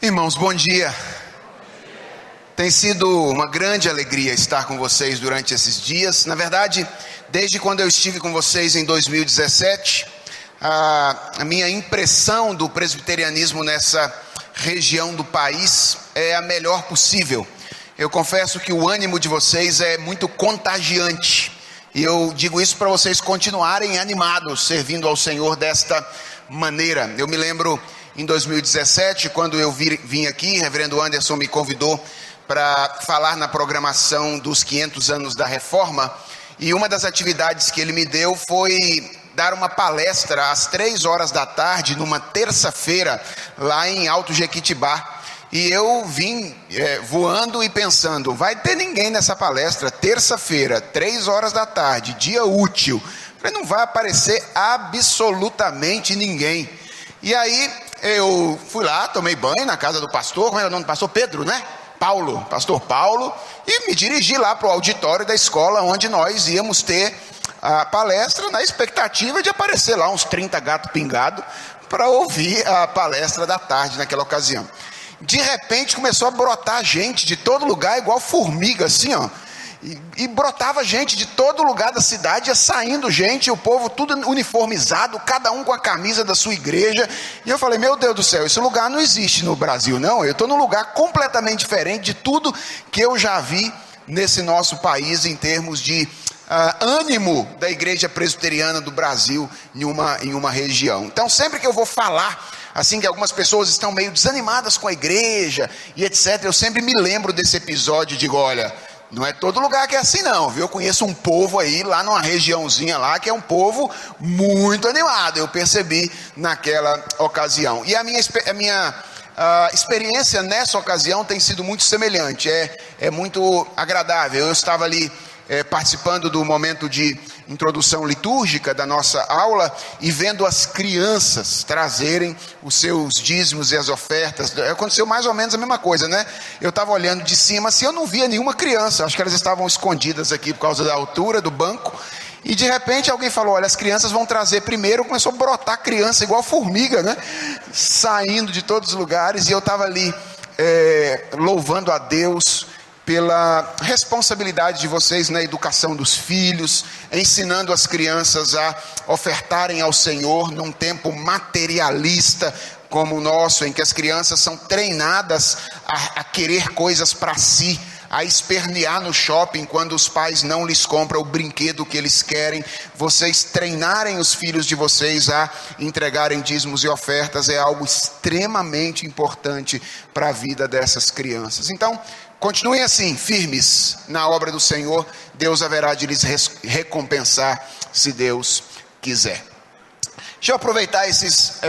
Irmãos, bom dia. Tem sido uma grande alegria estar com vocês durante esses dias. Na verdade, desde quando eu estive com vocês em 2017, a minha impressão do presbiterianismo nessa região do país é a melhor possível. Eu confesso que o ânimo de vocês é muito contagiante. E eu digo isso para vocês continuarem animados, servindo ao Senhor desta maneira. Eu me lembro em 2017, quando eu vim aqui, o reverendo Anderson me convidou para falar na programação dos 500 anos da Reforma, e uma das atividades que ele me deu foi dar uma palestra às 3 horas da tarde, numa terça-feira, lá em Alto Jequitibá. E eu vim voando e pensando, vai ter ninguém nessa palestra, terça-feira, 3 horas da tarde, dia útil. Falei, não vai aparecer absolutamente ninguém. E aí eu fui lá, tomei banho na casa do pastor, como era o nome do pastor? Pedro, né? Pastor Paulo, e me dirigi lá para o auditório da escola, onde nós íamos ter a palestra, na expectativa de aparecer lá uns 30 gatos pingados, para ouvir a palestra da tarde naquela ocasião. De repente começou a brotar gente de todo lugar, igual formiga assim, ó. E brotava gente de todo lugar da cidade, ia saindo gente, o povo tudo uniformizado, cada um com a camisa da sua igreja. E eu falei, meu Deus do céu, esse lugar não existe no Brasil, não. Eu estou num lugar completamente diferente de tudo que eu já vi nesse nosso país, em termos de ânimo da igreja presbiteriana do Brasil em uma região. Então sempre que eu vou falar, assim que algumas pessoas estão meio desanimadas com a igreja e etc., eu sempre me lembro desse episódio e digo, olha, não é todo lugar que é assim não, viu? Eu conheço um povo aí, lá numa regiãozinha lá, que é um povo muito animado, eu percebi naquela ocasião. E a minha experiência nessa ocasião tem sido muito semelhante, é muito agradável. Eu estava ali participando do momento de introdução litúrgica da nossa aula e vendo as crianças trazerem os seus dízimos e as ofertas. Aconteceu mais ou menos a mesma coisa, né? Eu estava olhando de cima assim, eu não via nenhuma criança, acho que elas estavam escondidas aqui por causa da altura do banco, e de repente alguém falou, olha, as crianças vão trazer primeiro. Começou a brotar criança igual formiga, né? Saindo de todos os lugares, e eu estava ali louvando a Deus pela responsabilidade de vocês na educação dos filhos, ensinando as crianças a ofertarem ao Senhor num tempo materialista como o nosso, em que as crianças são treinadas a querer coisas para si, a espernear no shopping quando os pais não lhes compram o brinquedo que eles querem. Vocês treinarem os filhos de vocês a entregarem dízimos e ofertas é algo extremamente importante para a vida dessas crianças. Então, continuem assim, firmes na obra do Senhor. Deus haverá de lhes recompensar, se Deus quiser. Deixa eu aproveitar esses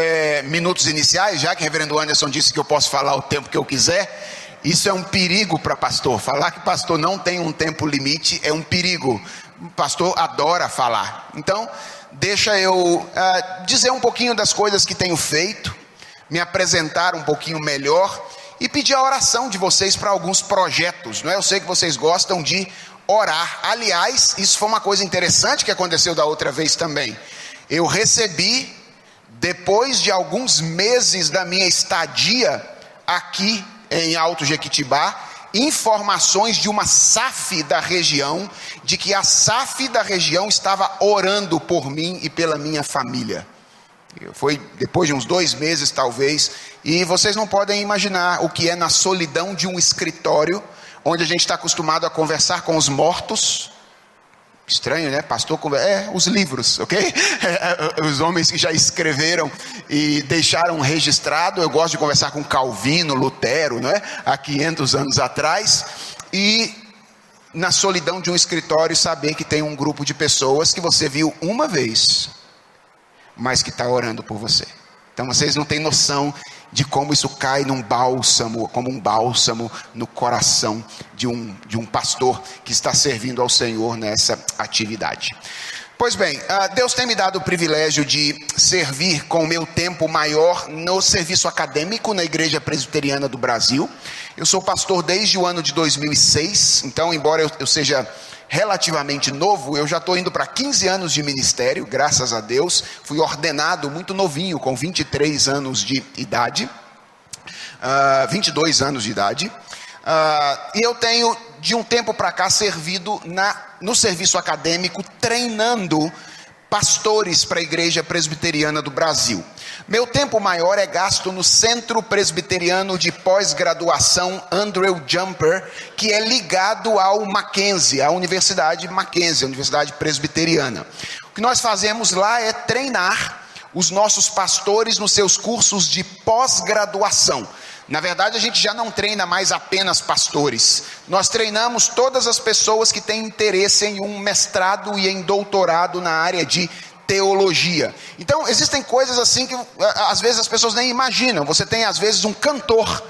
minutos iniciais, já que o reverendo Anderson disse que eu posso falar o tempo que eu quiser. Isso é um perigo para pastor. Falar que pastor não tem um tempo limite é um perigo. O pastor adora falar. Então, deixa eu dizer um pouquinho das coisas que tenho feito, me apresentar um pouquinho melhor e pedir a oração de vocês para alguns projetos, não é? Eu sei que vocês gostam de orar. Aliás, isso foi uma coisa interessante que aconteceu da outra vez também. Eu recebi, depois de alguns meses da minha estadia aqui em Alto Jequitibá, informações de uma SAF da região, de que a SAF da região estava orando por mim e pela minha família. Foi depois de uns 2 meses talvez, e vocês não podem imaginar o que é na solidão de um escritório, onde a gente está acostumado a conversar com os mortos. Estranho, né? Pastor, os livros, ok? Os homens que já escreveram e deixaram registrado. Eu gosto de conversar com Calvino, Lutero, né? Há 500 anos atrás. E na solidão de um escritório, saber que tem um grupo de pessoas que você viu uma vez, mas que está orando por você. Então vocês não têm noção de como isso cai num bálsamo, como um bálsamo no coração de um pastor que está servindo ao Senhor nessa atividade. Pois bem, Deus tem me dado o privilégio de servir com o meu tempo maior no serviço acadêmico na Igreja Presbiteriana do Brasil. Eu sou pastor desde o ano de 2006, então embora eu seja relativamente novo, eu já estou indo para 15 anos de ministério, graças a Deus. Fui ordenado muito novinho, com 23 anos de idade. 22 anos de idade. E eu tenho, de um tempo para cá, servido no serviço acadêmico, treinando pastores para a Igreja Presbiteriana do Brasil. Meu tempo maior é gasto no Centro Presbiteriano de Pós-Graduação Andrew Jumper, que é ligado ao Mackenzie, à Universidade Mackenzie, a Universidade Presbiteriana. O que nós fazemos lá é treinar os nossos pastores nos seus cursos de pós-graduação. Na verdade, a gente já não treina mais apenas pastores. Nós treinamos todas as pessoas que têm interesse em um mestrado e em doutorado na área de teologia. Então, existem coisas assim que às vezes as pessoas nem imaginam. Você tem às vezes um cantor,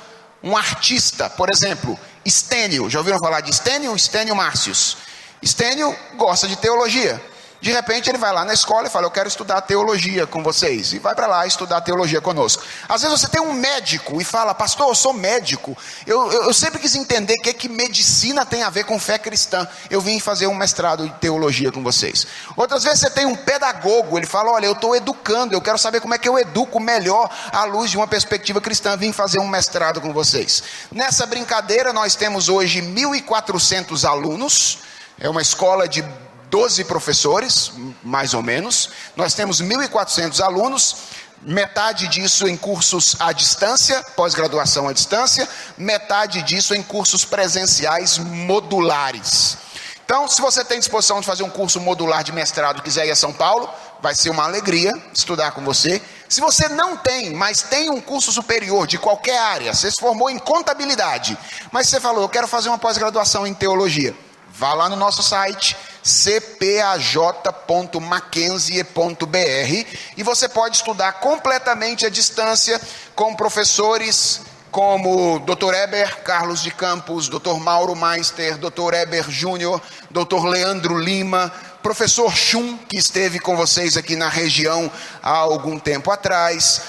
um artista, por exemplo, Stênio. Já ouviram falar de Stênio? Stênio Márcios. Stênio gosta de teologia. De repente ele vai lá na escola e fala: eu quero estudar teologia com vocês. E vai para lá estudar teologia conosco. Às vezes você tem um médico e fala: pastor, eu sou médico. Eu sempre quis entender o que medicina tem a ver com fé cristã. Eu vim fazer um mestrado de teologia com vocês. Outras vezes você tem um pedagogo. Ele fala: olha, eu estou educando. Eu quero saber como é que eu educo melhor à luz de uma perspectiva cristã. Vim fazer um mestrado com vocês. Nessa brincadeira nós temos hoje 1.400 alunos. É uma escola de 12 professores, mais ou menos. Nós temos 1.400 alunos, metade disso em cursos à distância, pós-graduação à distância, metade disso em cursos presenciais modulares. Então, se você tem disposição de fazer um curso modular de mestrado e quiser ir a São Paulo, vai ser uma alegria estudar com você. Se você não tem, mas tem um curso superior de qualquer área, você se formou em contabilidade, mas você falou: eu quero fazer uma pós-graduação em teologia, vá lá no nosso site, cpaj.mackenzie.br, e você pode estudar completamente à distância com professores como Dr. Eber Carlos de Campos, Dr. Mauro Meister, Dr. Eber Júnior, Dr. Leandro Lima, professor Chum, que esteve com vocês aqui na região há algum tempo atrás,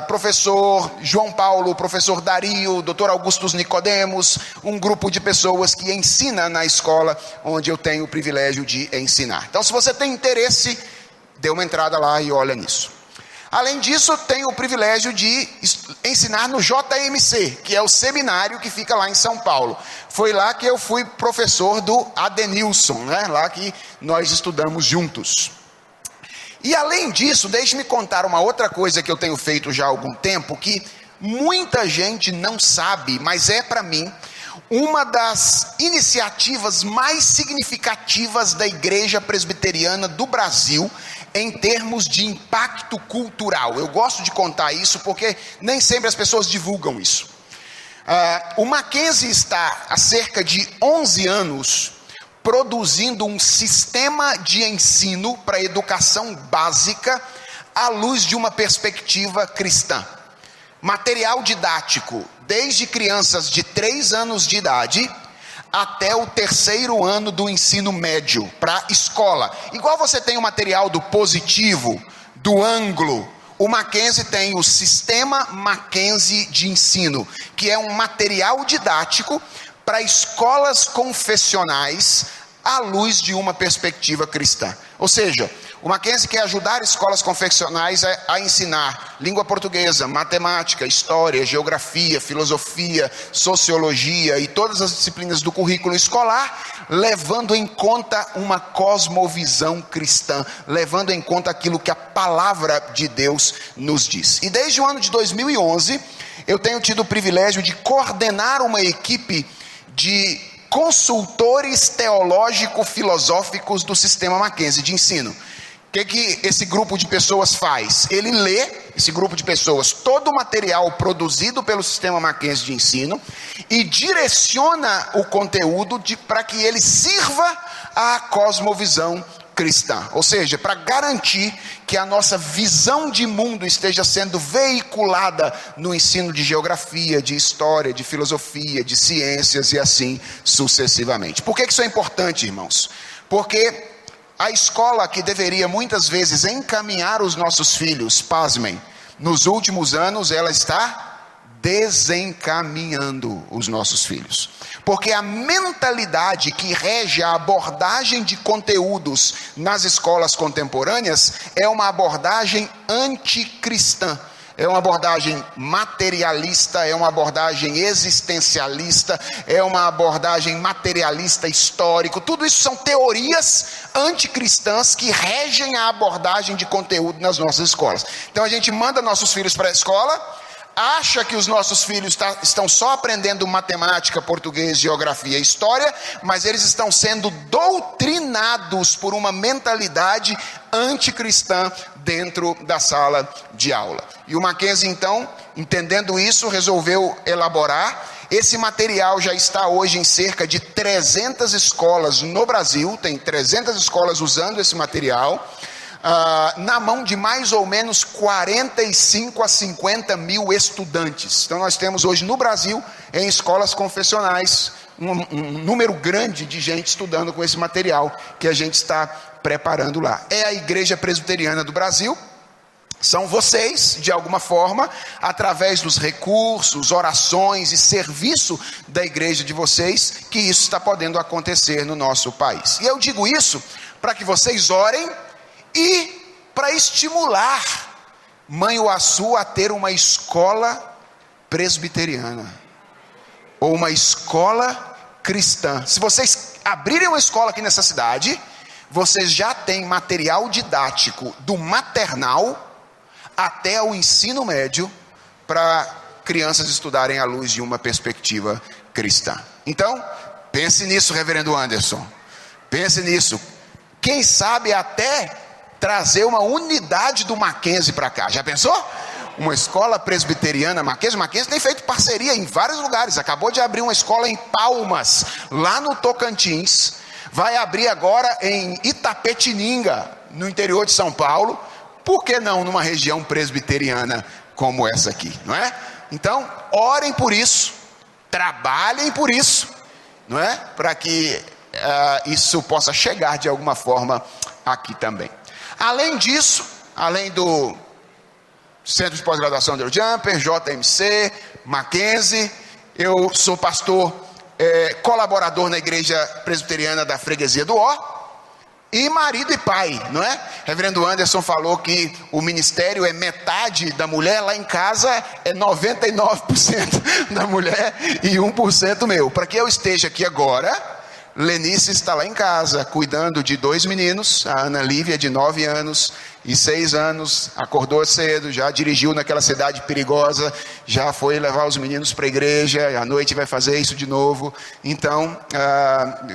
professor João Paulo, professor Dario, Dr. Augustus Nicodemos, um grupo de pessoas que ensina na escola onde eu tenho o privilégio de ensinar. Então, se você tem interesse, dê uma entrada lá e olha nisso. Além disso, tenho o privilégio de ensinar no JMC, que é o seminário que fica lá em São Paulo. Foi lá que eu fui professor do Adenilson, né? Lá que nós estudamos juntos. E além disso, deixe-me contar uma outra coisa que eu tenho feito já há algum tempo, que muita gente não sabe, mas é para mim uma das iniciativas mais significativas da Igreja Presbiteriana do Brasil, em termos de impacto cultural. Eu gosto de contar isso porque nem sempre as pessoas divulgam isso. O Mackenzie está há cerca de 11 anos produzindo um sistema de ensino para educação básica à luz de uma perspectiva cristã. Material didático, desde crianças de 3 anos de idade até o 3º ano do ensino médio, para escola. Igual você tem o material do Positivo, do Ângulo, o Mackenzie tem o Sistema Mackenzie de Ensino, que é um material didático para escolas confessionais à luz de uma perspectiva cristã. Ou seja, o Mackenzie quer ajudar escolas confessionais a ensinar língua portuguesa, matemática, história, geografia, filosofia, sociologia e todas as disciplinas do currículo escolar, levando em conta uma cosmovisão cristã, levando em conta aquilo que a palavra de Deus nos diz. E desde o ano de 2011, eu tenho tido o privilégio de coordenar uma equipe de consultores teológico-filosóficos do Sistema Mackenzie de ensino. O que esse grupo de pessoas faz? Ele lê, esse grupo de pessoas, todo o material produzido pelo Sistema Mackenzie de ensino e direciona o conteúdo para que ele sirva à cosmovisão cristã. Ou seja, para garantir que a nossa visão de mundo esteja sendo veiculada no ensino de geografia, de história, de filosofia, de ciências e assim sucessivamente. Por que isso é importante, irmãos? Porque a escola que deveria muitas vezes encaminhar os nossos filhos, pasmem, nos últimos anos ela está desencaminhando os nossos filhos. Porque a mentalidade que rege a abordagem de conteúdos nas escolas contemporâneas é uma abordagem anticristã. é uma abordagem materialista, é uma abordagem existencialista, é uma abordagem materialista histórico. Tudo isso são teorias anticristãs que regem a abordagem de conteúdo nas nossas escolas. Então a gente manda nossos filhos para a escola, acha que os nossos filhos estão só aprendendo matemática, português, geografia e história, mas eles estão sendo doutrinados por uma mentalidade anticristã dentro da sala de aula. E o Mackenzie, então, entendendo isso, resolveu elaborar. Esse material já está hoje em cerca de 300 escolas no Brasil, tem 300 escolas usando esse material, na mão de mais ou menos 45 a 50 mil estudantes. Então nós temos hoje no Brasil, em escolas confessionais, um número grande de gente estudando com esse material que a gente está preparando lá. É a Igreja Presbiteriana do Brasil. São vocês, de alguma forma, através dos recursos, orações e serviço da igreja de vocês, que isso está podendo acontecer no nosso país. E eu digo isso para que vocês orem e para estimular Manhuaçu a ter uma escola presbiteriana ou uma escola cristã. Se vocês abrirem uma escola aqui nessa cidade, vocês já têm material didático do maternal até o ensino médio para crianças estudarem à luz de uma perspectiva cristã. Então, pense nisso, reverendo Anderson. Pense nisso. Quem sabe até trazer uma unidade do Mackenzie para cá. Já pensou? Uma escola presbiteriana Mackenzie. Mackenzie tem feito parceria em vários lugares. Acabou de abrir uma escola em Palmas, lá no Tocantins. Vai abrir agora em Itapetininga, no interior de São Paulo. Por que não numa região presbiteriana como essa aqui, não é? Então, orem por isso, trabalhem por isso, não é? Para que isso possa chegar de alguma forma aqui também. Além disso, além do Centro de Pós-Graduação de Jumper, JMC, Mackenzie, eu sou pastor, colaborador na Igreja Presbiteriana da Freguesia do Ó, e marido e pai, não é? Reverendo Anderson falou que o ministério é metade da mulher, lá em casa é 99% da mulher e 1% meu. Para que eu esteja aqui agora, Lenice está lá em casa, cuidando de 2 meninos, a Ana Lívia de 9 anos e 6 anos, acordou cedo, já dirigiu naquela cidade perigosa, já foi levar os meninos para a igreja, à noite vai fazer isso de novo. Então,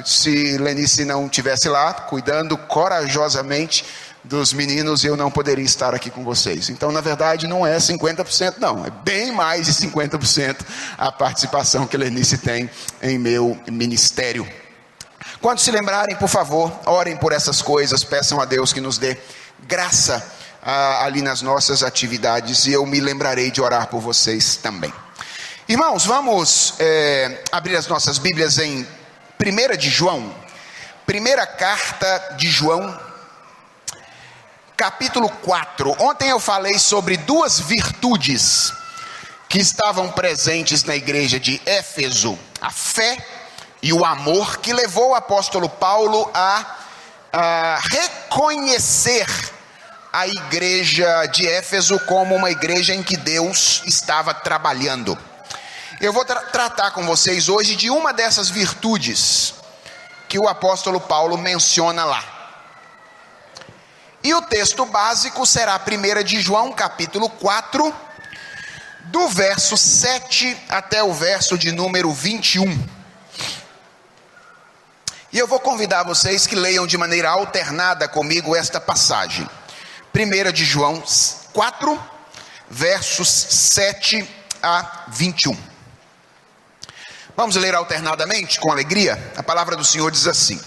se Lenice não estivesse lá, cuidando corajosamente dos meninos, eu não poderia estar aqui com vocês. Então, na verdade, não é 50% não, é bem mais de 50% a participação que Lenice tem em meu ministério. Quando se lembrarem, por favor, orem por essas coisas, peçam a Deus que nos dê graça ali nas nossas atividades, e eu me lembrarei de orar por vocês também. Irmãos, vamos abrir as nossas Bíblias em 1 de João, primeira carta de João, capítulo 4. Ontem eu falei sobre 2 virtudes que estavam presentes na igreja de Éfeso: a fé e o amor, que levou o apóstolo Paulo a reconhecer a igreja de Éfeso como uma igreja em que Deus estava trabalhando. Eu vou tratar com vocês hoje de uma dessas virtudes que o apóstolo Paulo menciona lá. E o texto básico será 1 de João, capítulo 4, do verso 7 até o verso de número 21. E eu vou convidar vocês que leiam de maneira alternada comigo esta passagem. 1 de João 4, versos 7 a 21. Vamos ler alternadamente, com alegria? A palavra do Senhor diz assim: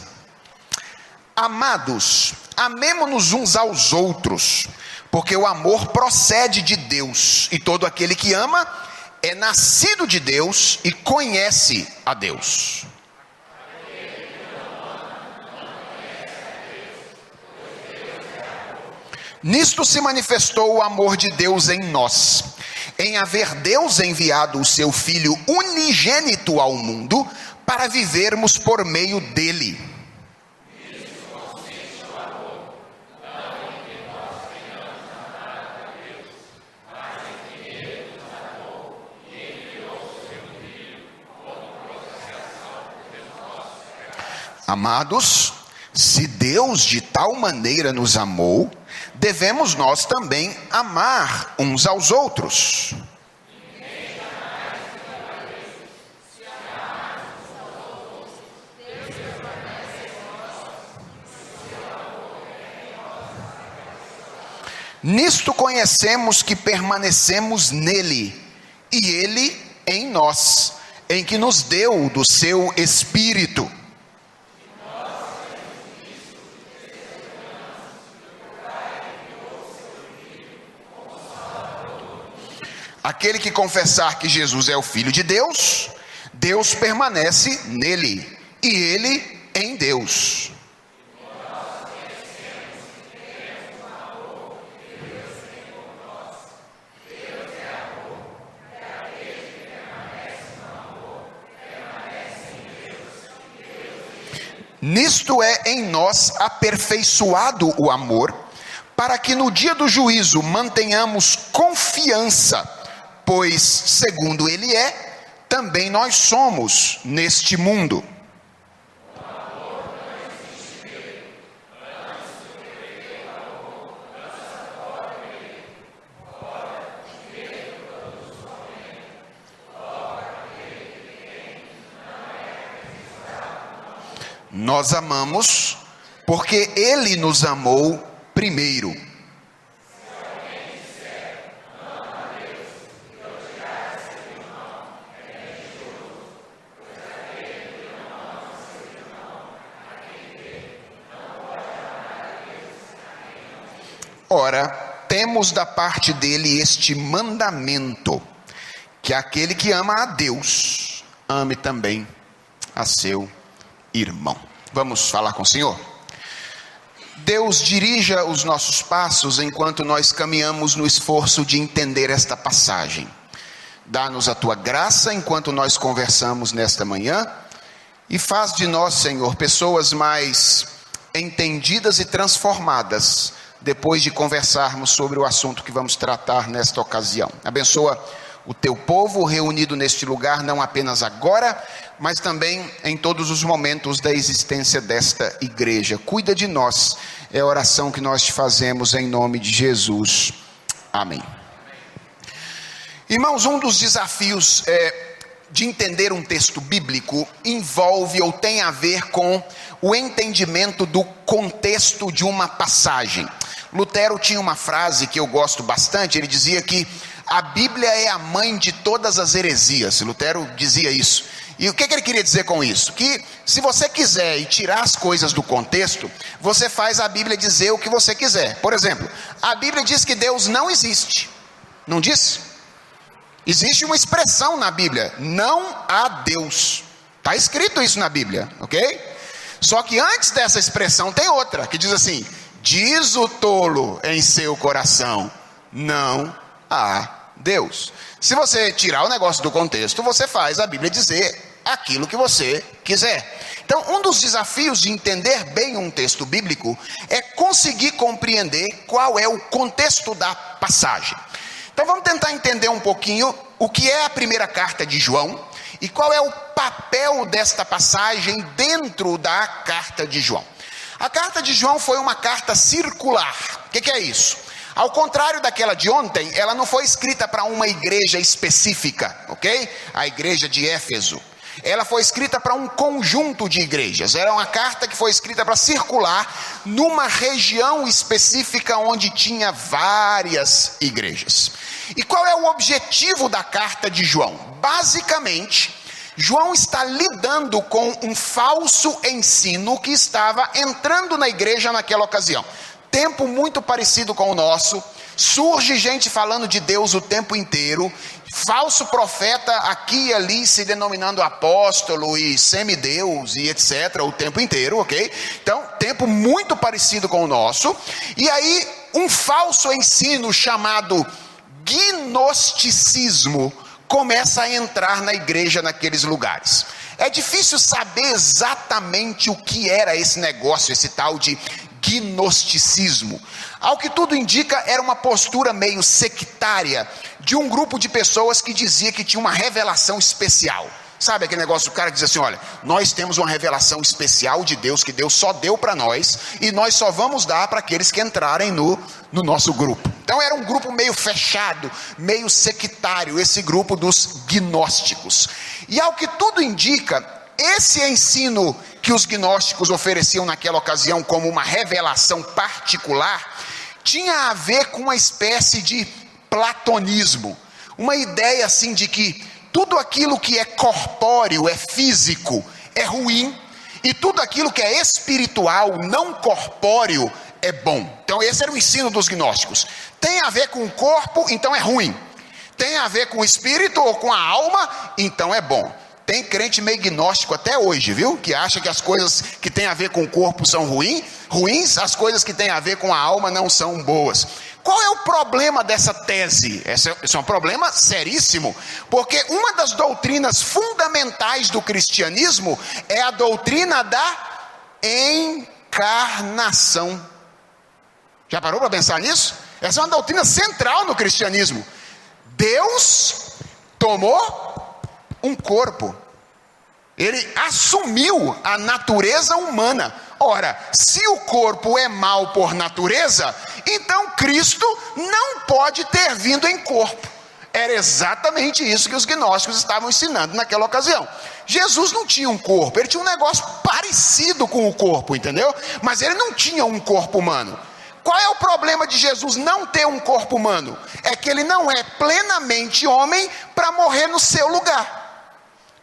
Amados, amemo-nos uns aos outros, porque o amor procede de Deus, e todo aquele que ama é nascido de Deus e conhece a Deus. Nisto se manifestou o amor de Deus em nós, em haver Deus enviado o seu Filho unigênito ao mundo, para vivermos por meio dele. Amados, se Deus de tal maneira nos amou, devemos nós também amar uns aos outros. Nisto conhecemos que permanecemos nele, e ele em nós, em que nos deu do seu Espírito. Aquele que confessar que Jesus é o Filho de Deus, Deus permanece nele, e ele em Deus. Nisto é em nós aperfeiçoado o amor, para que no dia do juízo mantenhamos confiança, pois, segundo ele é, também nós somos neste mundo. Nós amamos porque ele nos amou primeiro. Ora, temos da parte dele este mandamento, que aquele que ama a Deus, ame também a seu irmão. Vamos falar com o Senhor? Deus, dirija os nossos passos enquanto nós caminhamos no esforço de entender esta passagem. Dá-nos a tua graça enquanto nós conversamos nesta manhã, e faz de nós, Senhor, pessoas mais entendidas e transformadas depois de conversarmos sobre o assunto que vamos tratar nesta ocasião. Abençoa o teu povo reunido neste lugar, não apenas agora, mas também em todos os momentos da existência desta igreja. Cuida de nós, é a oração que nós te fazemos em nome de Jesus. Amém. Irmãos, um dos desafios de entender um texto bíblico envolve ou tem a ver com o entendimento do contexto de uma passagem. Lutero tinha uma frase que eu gosto bastante, ele dizia que a Bíblia é a mãe de todas as heresias. Lutero dizia isso. E o que ele queria dizer com isso? Que se você quiser tirar as coisas do contexto, você faz a Bíblia dizer o que você quiser. Por exemplo, a Bíblia diz que Deus não existe. Não diz? Existe uma expressão na Bíblia: não há Deus. Está escrito isso na Bíblia, ok? Só que antes dessa expressão tem outra, que diz assim: diz o tolo em seu coração, não há Deus. Se você tirar o negócio do contexto, você faz a Bíblia dizer aquilo que você quiser. Então, um dos desafios de entender bem um texto bíblico é conseguir compreender qual é o contexto da passagem. Então, vamos tentar entender um pouquinho o que é a primeira carta de João e qual é o papel desta passagem dentro da carta de João. A carta de João foi uma carta circular. O que é isso? Ao contrário daquela de ontem, ela não foi escrita para uma igreja específica, ok? A igreja de Éfeso. Ela foi escrita para um conjunto de igrejas. Era uma carta que foi escrita para circular numa região específica onde tinha várias igrejas. E qual é o objetivo da carta de João? Basicamente, João está lidando com um falso ensino que estava entrando na igreja naquela ocasião. Tempo muito parecido com o nosso, surge gente falando de Deus o tempo inteiro, falso profeta aqui e ali se denominando apóstolo e semideus e etc. o tempo inteiro, ok? Então, tempo muito parecido com o nosso, e aí um falso ensino chamado gnosticismo começa a entrar na igreja naqueles lugares. É difícil saber exatamente o que era esse negócio, esse tal de gnosticismo. Ao que tudo indica, era uma postura meio sectária de um grupo de pessoas que dizia que tinha uma revelação especial. Sabe aquele negócio, o cara diz assim, olha, nós temos uma revelação especial de Deus, que Deus só deu para nós, e nós só vamos dar para aqueles que entrarem no nosso grupo. Então era um grupo meio fechado, meio sectário, esse grupo dos gnósticos. E ao que tudo indica, esse ensino que os gnósticos ofereciam naquela ocasião como uma revelação particular, tinha a ver com uma espécie de platonismo, uma ideia assim de que tudo aquilo que é corpóreo, é físico, é ruim, e tudo aquilo que é espiritual, não corpóreo, é bom. Então esse era o ensino dos gnósticos. Tem a ver com o corpo, então é ruim. Tem a ver com o espírito ou com a alma, então é bom. Tem crente meio gnóstico até hoje, viu? Que acha que as coisas que tem a ver com o corpo são ruins, as coisas que tem a ver com a alma não são boas. Qual é o problema dessa tese? Esse é um problema seríssimo, porque uma das doutrinas fundamentais do cristianismo é a doutrina da encarnação. Já parou para pensar nisso? Essa é uma doutrina central no cristianismo. Deus tomou um corpo, ele assumiu a natureza humana. Ora, se o corpo é mau por natureza, então Cristo não pode ter vindo em corpo. Era exatamente isso que os gnósticos estavam ensinando naquela ocasião. Jesus não tinha um corpo, ele tinha um negócio parecido com o corpo, entendeu? Mas ele não tinha um corpo humano. Qual é o problema de Jesus não ter um corpo humano? É que ele não é plenamente homem para morrer no seu lugar.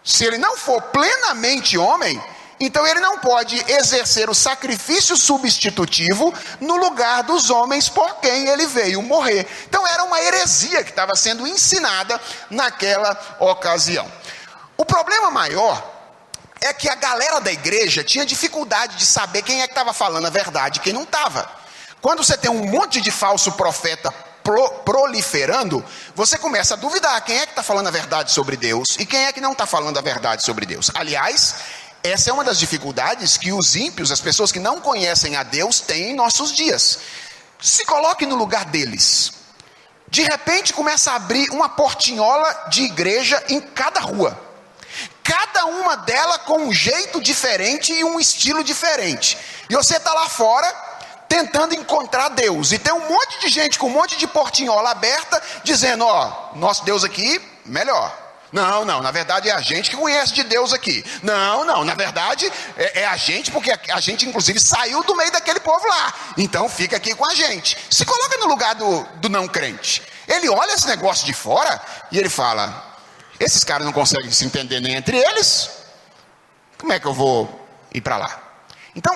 Se ele não for plenamente homem, então ele não pode exercer o sacrifício substitutivo no lugar dos homens por quem ele veio morrer. Então era uma heresia que estava sendo ensinada naquela ocasião. O problema maior é que a galera da igreja tinha dificuldade de saber quem é que estava falando a verdade e quem não estava. Quando você tem um monte de falso profeta proliferando, você começa a duvidar quem é que está falando a verdade sobre Deus e quem é que não está falando a verdade sobre Deus. Aliás, essa é uma das dificuldades que os ímpios, as pessoas que não conhecem a Deus, têm em nossos dias. Se coloque no lugar deles. De repente começa a abrir uma portinhola de igreja em cada rua. Cada uma delas com um jeito diferente e um estilo diferente. E você está lá fora tentando encontrar Deus, e tem um monte de gente com um monte de portinhola aberta, dizendo, ó, nosso Deus aqui, melhor. Não, na verdade é a gente que conhece de Deus aqui. Não, na verdade é a gente, porque a gente inclusive saiu do meio daquele povo lá, então fica aqui com a gente. Se coloca no lugar do não crente. Ele olha esse negócio de fora, e ele fala, esses caras não conseguem se entender nem entre eles, como é que eu vou ir para lá? Então,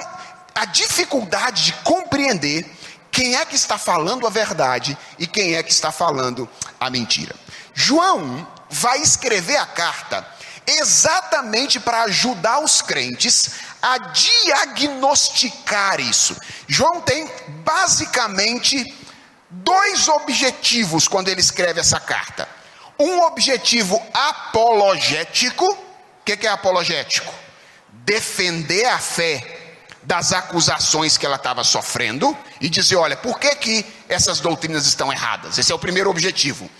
a dificuldade de compreender quem é que está falando a verdade e quem é que está falando a mentira. João vai escrever a carta exatamente para ajudar os crentes a diagnosticar isso. João tem basicamente dois objetivos quando ele escreve essa carta. Um objetivo apologético. O que é apologético? Defender a fé das acusações que ela estava sofrendo e dizer, olha, por que essas doutrinas estão erradas? Esse é o primeiro objetivo.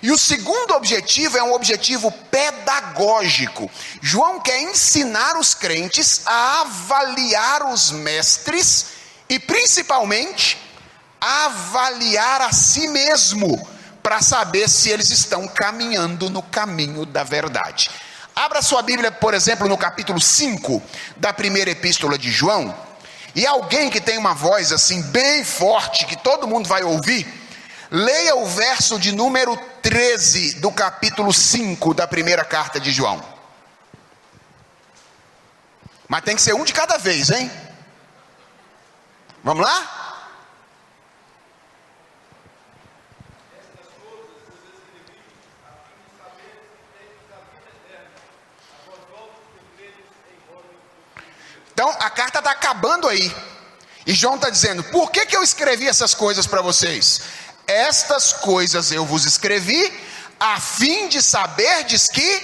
E o segundo objetivo é um objetivo pedagógico. João quer ensinar os crentes a avaliar os mestres e principalmente avaliar a si mesmo para saber se eles estão caminhando no caminho da verdade. Abra sua Bíblia, por exemplo, no capítulo 5 da primeira epístola de João. E alguém que tem uma voz assim bem forte, que todo mundo vai ouvir, leia o verso de número 13 do capítulo 5 da primeira carta de João. Mas tem que ser um de cada vez, hein? Vamos lá? Então a carta está acabando aí. E João está dizendo, por que eu escrevi essas coisas para vocês? Estas coisas eu vos escrevi, a fim de saberdes que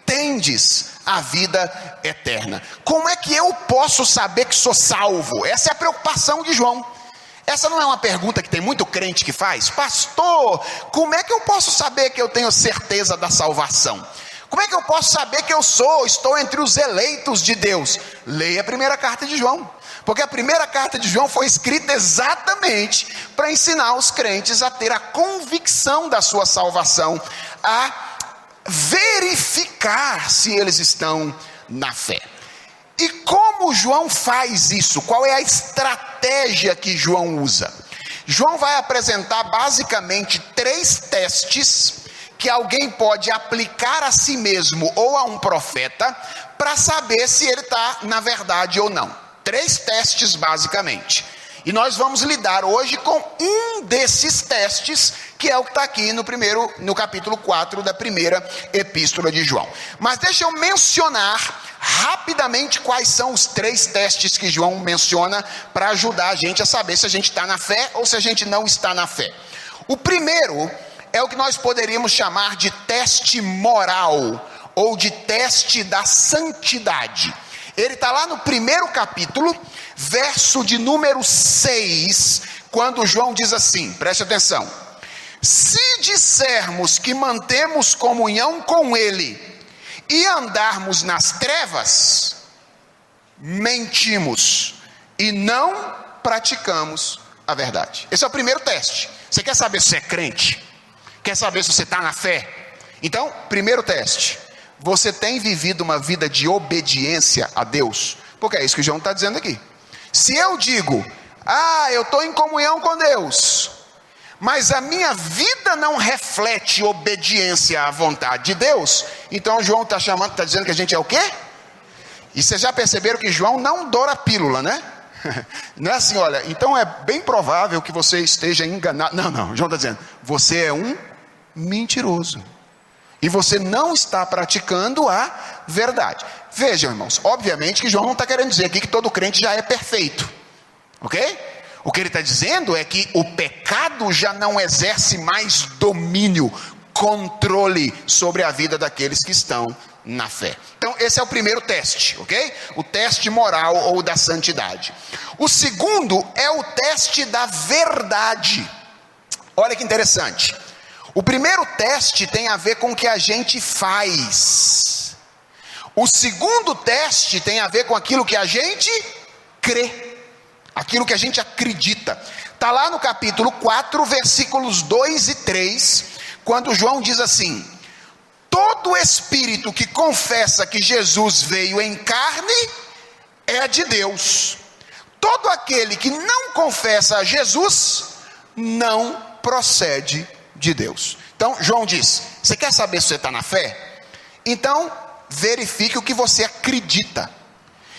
tendes a vida eterna. Como é que eu posso saber que sou salvo? Essa é a preocupação de João. Essa não é uma pergunta que tem muito crente que faz? Pastor, como é que eu posso saber que eu tenho certeza da salvação? Como é que eu posso saber que estou entre os eleitos de Deus? Leia a primeira carta de João. Porque a primeira carta de João foi escrita exatamente para ensinar os crentes a ter a convicção da sua salvação, a verificar se eles estão na fé. E como João faz isso? Qual é a estratégia que João usa? João vai apresentar basicamente 3 testes que alguém pode aplicar a si mesmo ou a um profeta para saber se ele está na verdade ou não. 3 testes basicamente. E nós vamos lidar hoje com um desses testes, que é o que está aqui no capítulo 4 da primeira epístola de João. Mas deixa eu mencionar rapidamente quais são os 3 testes que João menciona para ajudar a gente a saber se a gente está na fé ou se a gente não está na fé. O primeiro é o que nós poderíamos chamar de teste moral, ou de teste da santidade. Ele está lá no primeiro capítulo, verso de número 6, quando João diz assim, preste atenção: se dissermos que mantemos comunhão com Ele e andarmos nas trevas, mentimos e não praticamos a verdade. Esse é o primeiro teste. Você quer saber se você é crente? Quer saber se você está na fé? Então, primeiro teste: você tem vivido uma vida de obediência a Deus? Porque é isso que João está dizendo aqui. Se eu digo, eu estou em comunhão com Deus, mas a minha vida não reflete obediência à vontade de Deus, então João está dizendo que a gente é o quê? E vocês já perceberam que João não doura a pílula, né? Não é assim, olha, então é bem provável que você esteja enganado. Não, João está dizendo, você é um mentiroso. E você não está praticando a verdade. Vejam, irmãos, obviamente que João não está querendo dizer aqui que todo crente já é perfeito. Ok? O que ele está dizendo é que o pecado já não exerce mais domínio, controle sobre a vida daqueles que estão na fé. Então esse é o primeiro teste, ok? O teste moral ou da santidade. O segundo é o teste da verdade. Olha que interessante. O primeiro teste tem a ver com o que a gente faz. O segundo teste tem a ver com aquilo que a gente crê, aquilo que a gente acredita. Está lá no capítulo 4, versículos 2 e 3, quando João diz assim: todo espírito que confessa que Jesus veio em carne é de Deus. Todo aquele que não confessa a Jesus não procede de Deus. Então João diz: você quer saber se você está na fé? Então verifique o que você acredita.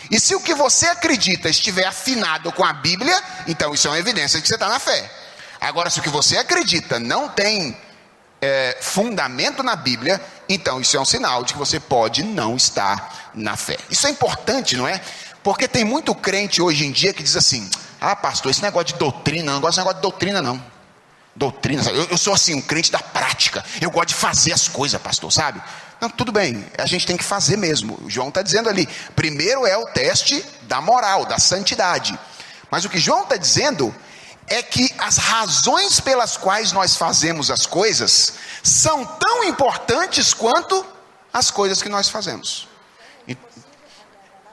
E se o que você acredita estiver afinado com a Bíblia, então isso é uma evidência de que você está na fé. Agora, se o que você acredita não tem fundamento na Bíblia, então isso é um sinal de que você pode não estar na fé. Isso é importante, não é? Porque tem muito crente hoje em dia que diz assim: pastor, esse negócio de doutrina, não gosto desse negócio de doutrina não. Doutrina, eu sou assim, um crente da prática, eu gosto de fazer as coisas, pastor, sabe? Não, tudo bem, a gente tem que fazer mesmo. O João está dizendo ali, primeiro é o teste da moral, da santidade. Mas o que João está dizendo é que as razões pelas quais nós fazemos as coisas são tão importantes quanto as coisas que nós fazemos.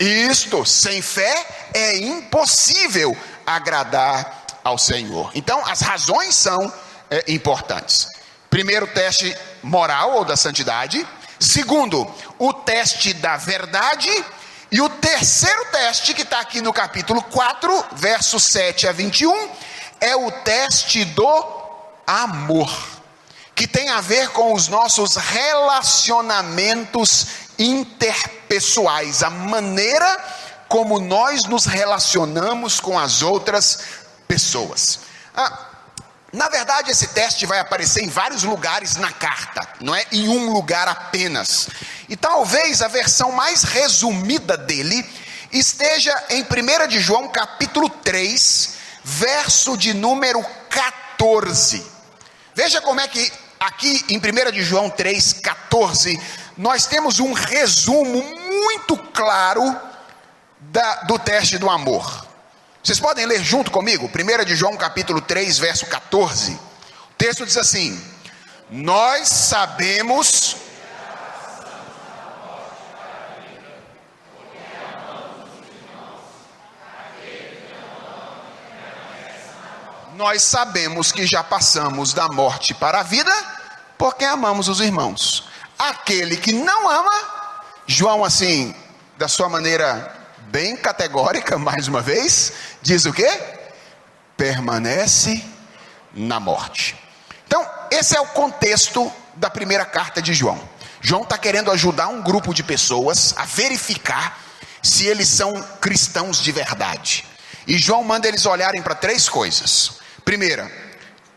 Isto, sem fé é impossível agradar ao Senhor. Então as razões são importantes. Primeiro, o teste moral ou da santidade. Segundo, o teste da verdade. E o terceiro teste, que está aqui no capítulo 4, versos 7 a 21, é o teste do amor, que tem a ver com os nossos relacionamentos interpessoais, a maneira como nós nos relacionamos com as outras pessoas. Na verdade, esse teste vai aparecer em vários lugares na carta, não é em um lugar apenas. E talvez a versão mais resumida dele esteja em 1 de João capítulo 3, verso de número 14. Veja como é que aqui em 1 de João 3, 14, nós temos um resumo muito claro do teste do amor. Vocês podem ler junto comigo? 1 de João capítulo 3, verso 14. O texto diz assim: nós sabemos nós sabemos que já passamos da morte para a vida, porque amamos os irmãos. Aquele que não ama, João, assim, da sua maneira bem categórica, mais uma vez, diz o quê? Permanece na morte. Então, esse é o contexto da primeira carta de João. João está querendo ajudar um grupo de pessoas a verificar se eles são cristãos de verdade. E João manda eles olharem para 3 coisas. Primeira,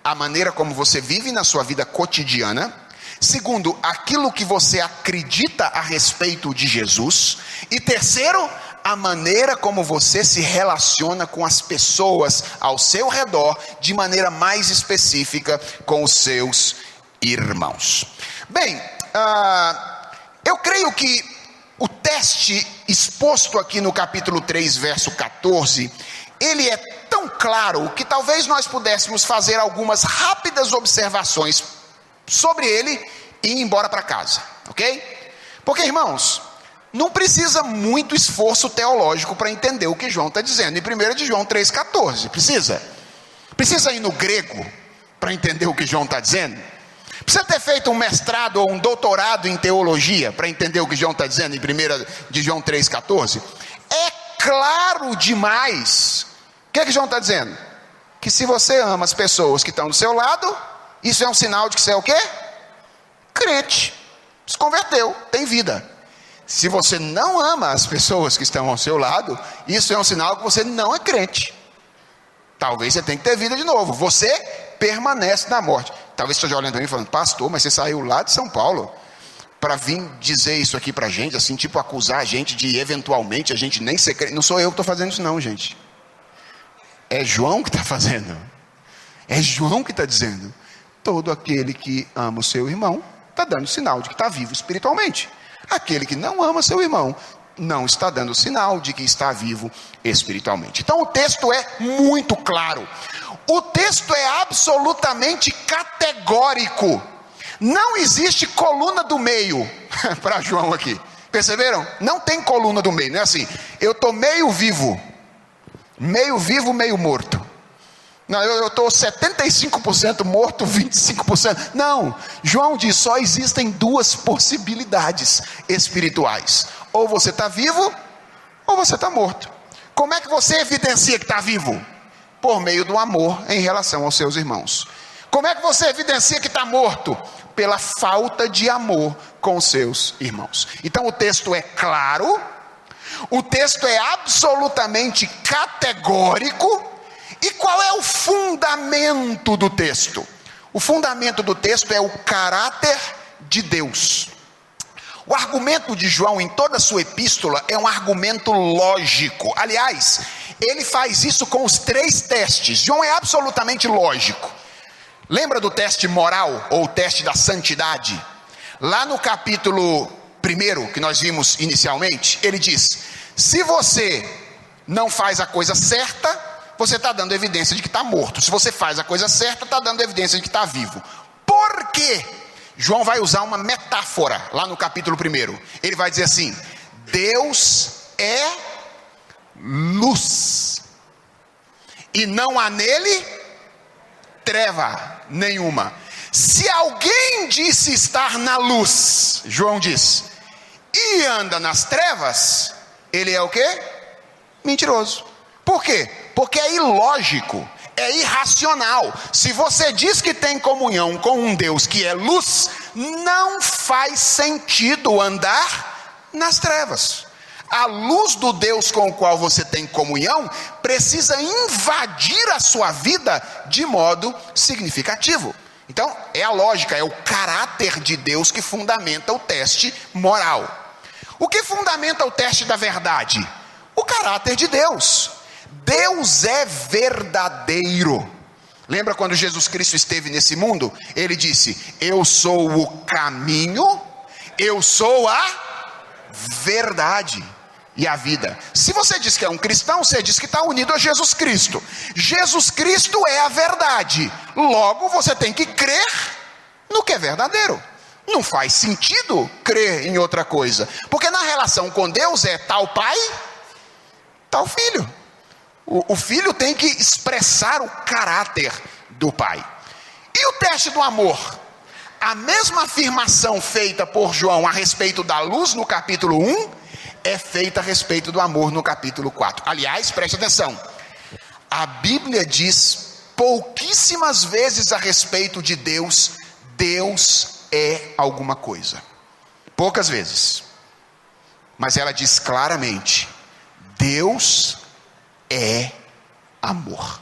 a maneira como você vive na sua vida cotidiana. Segundo, aquilo que você acredita a respeito de Jesus. E terceiro, a maneira como você se relaciona com as pessoas ao seu redor, de maneira mais específica com os seus irmãos. Bem, eu creio que o teste exposto aqui no capítulo 3, verso 14, ele é tão claro que talvez nós pudéssemos fazer algumas rápidas observações sobre ele e ir embora para casa, ok? Porque, irmãos, não precisa muito esforço teológico para entender o que João está dizendo. Em 1 de João 3,14, precisa ir no grego para entender o que João está dizendo? Precisa ter feito um mestrado ou um doutorado em teologia para entender o que João está dizendo em 1 de João 3,14? É claro demais. O que João está dizendo? Que se você ama as pessoas que estão do seu lado, isso é um sinal de que você é o quê? Crente. Se converteu, tem vida. Se você não ama as pessoas que estão ao seu lado, isso é um sinal que você não é crente. Talvez você tenha que ter vida de novo. Você permanece na morte. Talvez você esteja olhando para mim e falando: pastor, mas você saiu lá de São Paulo para vir dizer isso aqui para a gente, assim, tipo acusar a gente de eventualmente a gente nem ser crente. Não sou eu que estou fazendo isso não, gente. É João que está fazendo. É João que está dizendo: todo aquele que ama o seu irmão está dando sinal de que está vivo espiritualmente. Aquele que não ama seu irmão não está dando sinal de que está vivo espiritualmente. Então o texto é muito claro. O texto é absolutamente categórico. Não existe coluna do meio para João aqui. Perceberam? Não tem coluna do meio. Não é assim: eu estou meio vivo, meio morto. Não, eu estou 75% morto, 25%. Não, João diz: só existem 2 possibilidades espirituais. Ou você está vivo, ou você está morto. Como é que você evidencia que está vivo? Por meio do amor em relação aos seus irmãos. Como é que você evidencia que está morto? Pela falta de amor com os seus irmãos. Então o texto é claro, o texto é absolutamente categórico. E qual é o fundamento do texto? O fundamento do texto é o caráter de Deus. O argumento de João em toda a sua epístola é um argumento lógico. Aliás, ele faz isso com os 3 testes. João é absolutamente lógico. Lembra do teste moral ou teste da santidade? Lá no capítulo 1 que nós vimos inicialmente, ele diz: se você não faz a coisa certa, você está dando evidência de que está morto. Se você faz a coisa certa, está dando evidência de que está vivo. Por quê? João vai usar uma metáfora lá no capítulo 1. Ele vai dizer assim: Deus é luz, e não há nele treva nenhuma. Se alguém disse estar na luz, João diz, e anda nas trevas, ele é o quê? Mentiroso. Por quê? Porque é ilógico, é irracional. Se você diz que tem comunhão com um Deus que é luz, não faz sentido andar nas trevas. A luz do Deus com o qual você tem comunhão precisa invadir a sua vida de modo significativo. Então, é a lógica, é o caráter de Deus que fundamenta o teste moral. O que fundamenta o teste da verdade? O caráter de Deus. Deus é verdadeiro. Lembra quando Jesus Cristo esteve nesse mundo? Ele disse: eu sou o caminho, eu sou a verdade e a vida. Se você diz que é um cristão, você diz que está unido a Jesus Cristo. Jesus Cristo é a verdade. Logo você tem que crer no que é verdadeiro. Não faz sentido crer em outra coisa, porque na relação com Deus é tal pai, tal filho. O filho tem que expressar o caráter do pai. E o teste do amor? A mesma afirmação feita por João a respeito da luz no capítulo 1 é feita a respeito do amor no capítulo 4. Aliás, preste atenção, a Bíblia diz pouquíssimas vezes a respeito de Deus: Deus é alguma coisa. Poucas vezes. Mas ela diz claramente: Deus é amor.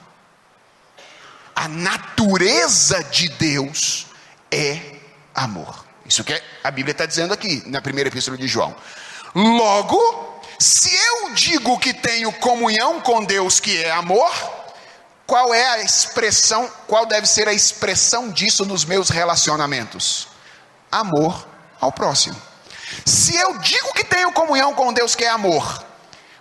A natureza de Deus é amor. Isso que a Bíblia está dizendo aqui na primeira epístola de João. Logo, se eu digo que tenho comunhão com Deus, que é amor, qual é a expressão, qual deve ser a expressão disso nos meus relacionamentos? Amor ao próximo. Se eu digo que tenho comunhão com Deus, que é amor,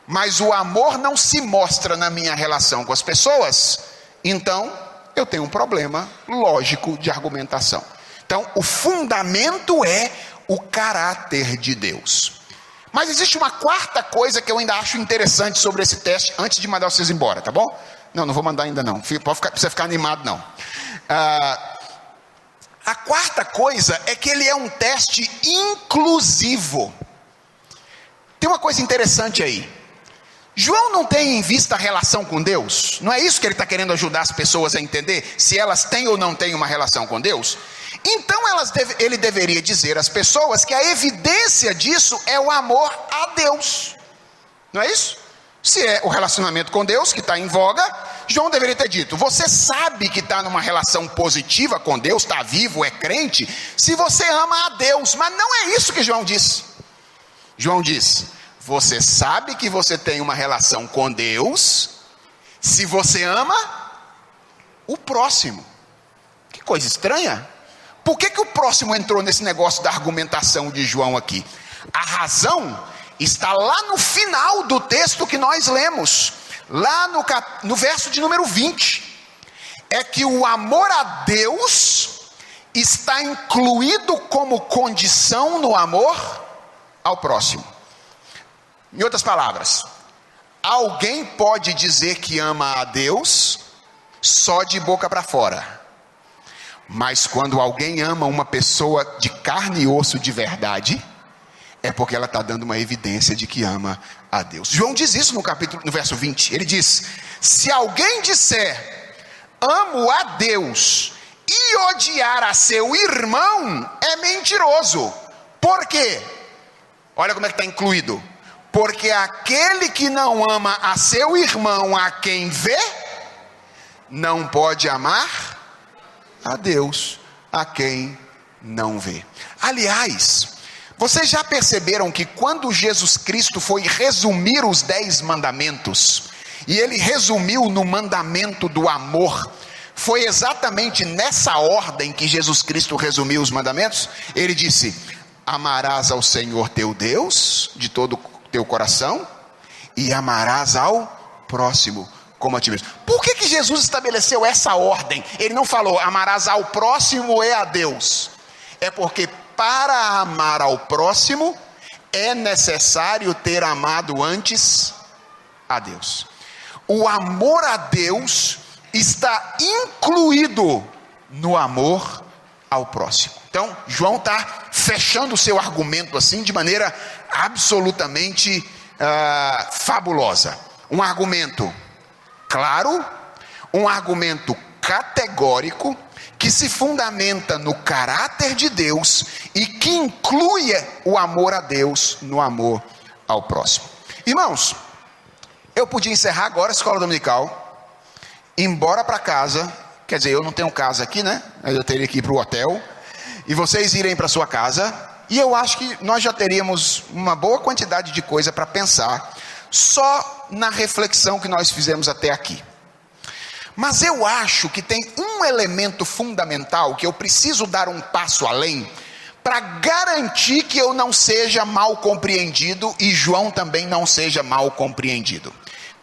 mas o amor não se mostra na minha relação com as pessoas, então eu tenho um problema lógico de argumentação. Então, o fundamento é o caráter de Deus. Mas existe uma quarta coisa que eu ainda acho interessante sobre esse teste, antes de mandar vocês embora, tá bom? Não vou mandar ainda não, precisa ficar animado não. A quarta coisa é que ele é um teste inclusivo. Tem uma coisa interessante aí. João não tem em vista a relação com Deus? Não é isso que ele está querendo ajudar as pessoas a entender? Se elas têm ou não têm uma relação com Deus? Então ele deveria dizer às pessoas que a evidência disso é o amor a Deus. Não é isso? Se é o relacionamento com Deus que está em voga, João deveria ter dito: você sabe que está numa relação positiva com Deus, está vivo, é crente, se você ama a Deus. Mas não é isso que João diz. João diz: você sabe que você tem uma relação com Deus se você ama o próximo. Que coisa estranha. Por que o próximo entrou nesse negócio da argumentação de João aqui? A razão está lá no final do texto que nós lemos, lá no verso de número 20. É que o amor a Deus está incluído como condição no amor ao próximo. Em outras palavras, alguém pode dizer que ama a Deus só de boca para fora, mas quando alguém ama uma pessoa de carne e osso de verdade, é porque ela está dando uma evidência de que ama a Deus. João diz isso no verso 20. Ele diz: se alguém disser amo a Deus e odiar a seu irmão, é mentiroso. Por quê? Olha como é que está incluído. Porque aquele que não ama a seu irmão a quem vê, não pode amar a Deus a quem não vê. Aliás, vocês já perceberam que quando Jesus Cristo foi resumir os 10 mandamentos, e ele resumiu no mandamento do amor, foi exatamente nessa ordem que Jesus Cristo resumiu os mandamentos? Ele disse: amarás ao Senhor teu Deus de todo o teu coração, e amarás ao próximo como a ti mesmo. Por que Jesus estabeleceu essa ordem? Ele não falou amarás ao próximo e a Deus. É porque para amar ao próximo é necessário ter amado antes a Deus. O amor a Deus está incluído no amor ao próximo. Então João está fechando o seu argumento assim de maneira absolutamente fabulosa. Um argumento claro, um argumento categórico, que se fundamenta no caráter de Deus e que inclui o amor a Deus no amor ao próximo. Irmãos, eu podia encerrar agora a escola dominical, ir embora para casa. Quer dizer, eu não tenho casa aqui, né? Eu teria que ir para o hotel, e vocês irem para sua casa, e eu acho que nós já teríamos uma boa quantidade de coisa para pensar, só na reflexão que nós fizemos até aqui. Mas eu acho que tem um elemento fundamental que eu preciso dar um passo além, para garantir que eu não seja mal compreendido e João também não seja mal compreendido.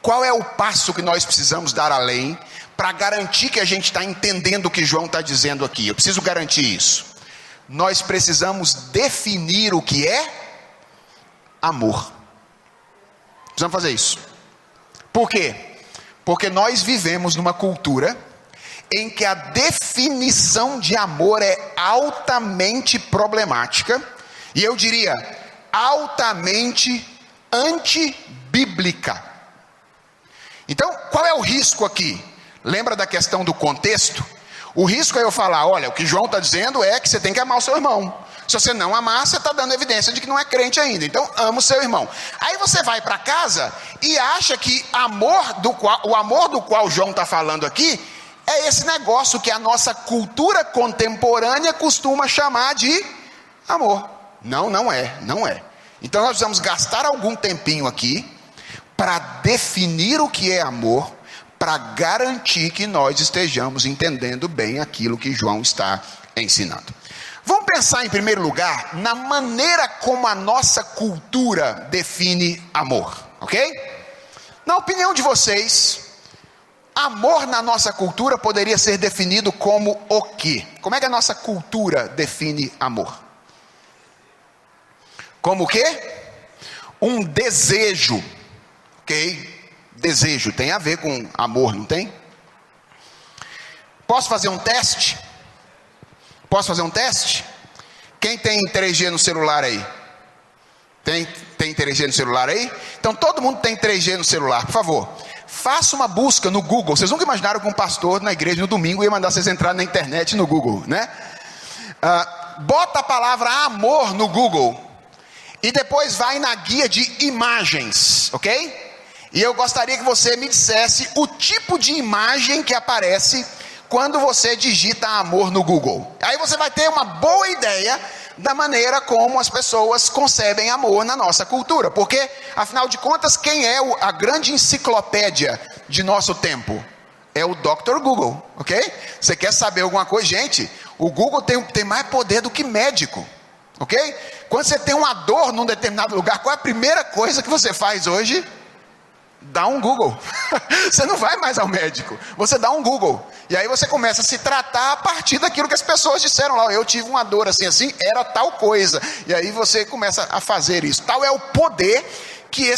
Qual é o passo que nós precisamos dar além, para garantir que a gente está entendendo o que João está dizendo aqui? Eu preciso garantir isso. Nós precisamos definir o que é amor. Precisamos fazer isso. Por quê? Porque nós vivemos numa cultura em que a definição de amor é altamente problemática, e eu diria altamente antibíblica. Então, qual é o risco aqui? Lembra da questão do contexto? O risco é eu falar, olha, o que João está dizendo é que você tem que amar o seu irmão. Se você não amar, você está dando evidência de que não é crente ainda. Então, ama o seu irmão. Aí você vai para casa e acha que o amor do qual João está falando aqui é esse negócio que a nossa cultura contemporânea costuma chamar de amor. Não é. Então nós precisamos gastar algum tempinho aqui para definir o que é amor, para garantir que nós estejamos entendendo bem aquilo que João está ensinando. Vamos pensar em primeiro lugar na maneira como a nossa cultura define amor, ok? Na opinião de vocês, amor na nossa cultura poderia ser definido como o quê? Como é que a nossa cultura define amor? Como o quê? Um desejo, ok? Desejo tem a ver com amor, não tem? Posso fazer um teste? Quem tem 3G no celular aí? Tem 3G no celular aí? Então todo mundo tem 3G no celular, por favor. Faça uma busca no Google. Vocês nunca imaginaram que um pastor na igreja no domingo ia mandar vocês entrar na internet no Google, né? Bota a palavra amor no Google e depois vai na guia de imagens, ok? E eu gostaria que você me dissesse o tipo de imagem que aparece quando você digita amor no Google. Aí você vai ter uma boa ideia da maneira como as pessoas concebem amor na nossa cultura. Porque, afinal de contas, quem é a grande enciclopédia de nosso tempo? É o Dr. Google, ok? Você quer saber alguma coisa? Gente, o Google tem mais poder do que médico, ok? Quando você tem uma dor num determinado lugar, qual é a primeira coisa que você faz hoje? Dá um Google. Você não vai mais ao médico, você dá um Google. E aí você começa a se tratar a partir daquilo que as pessoas disseram lá. Eu tive uma dor assim, era tal coisa. E aí você começa a fazer isso. Tal é o poder que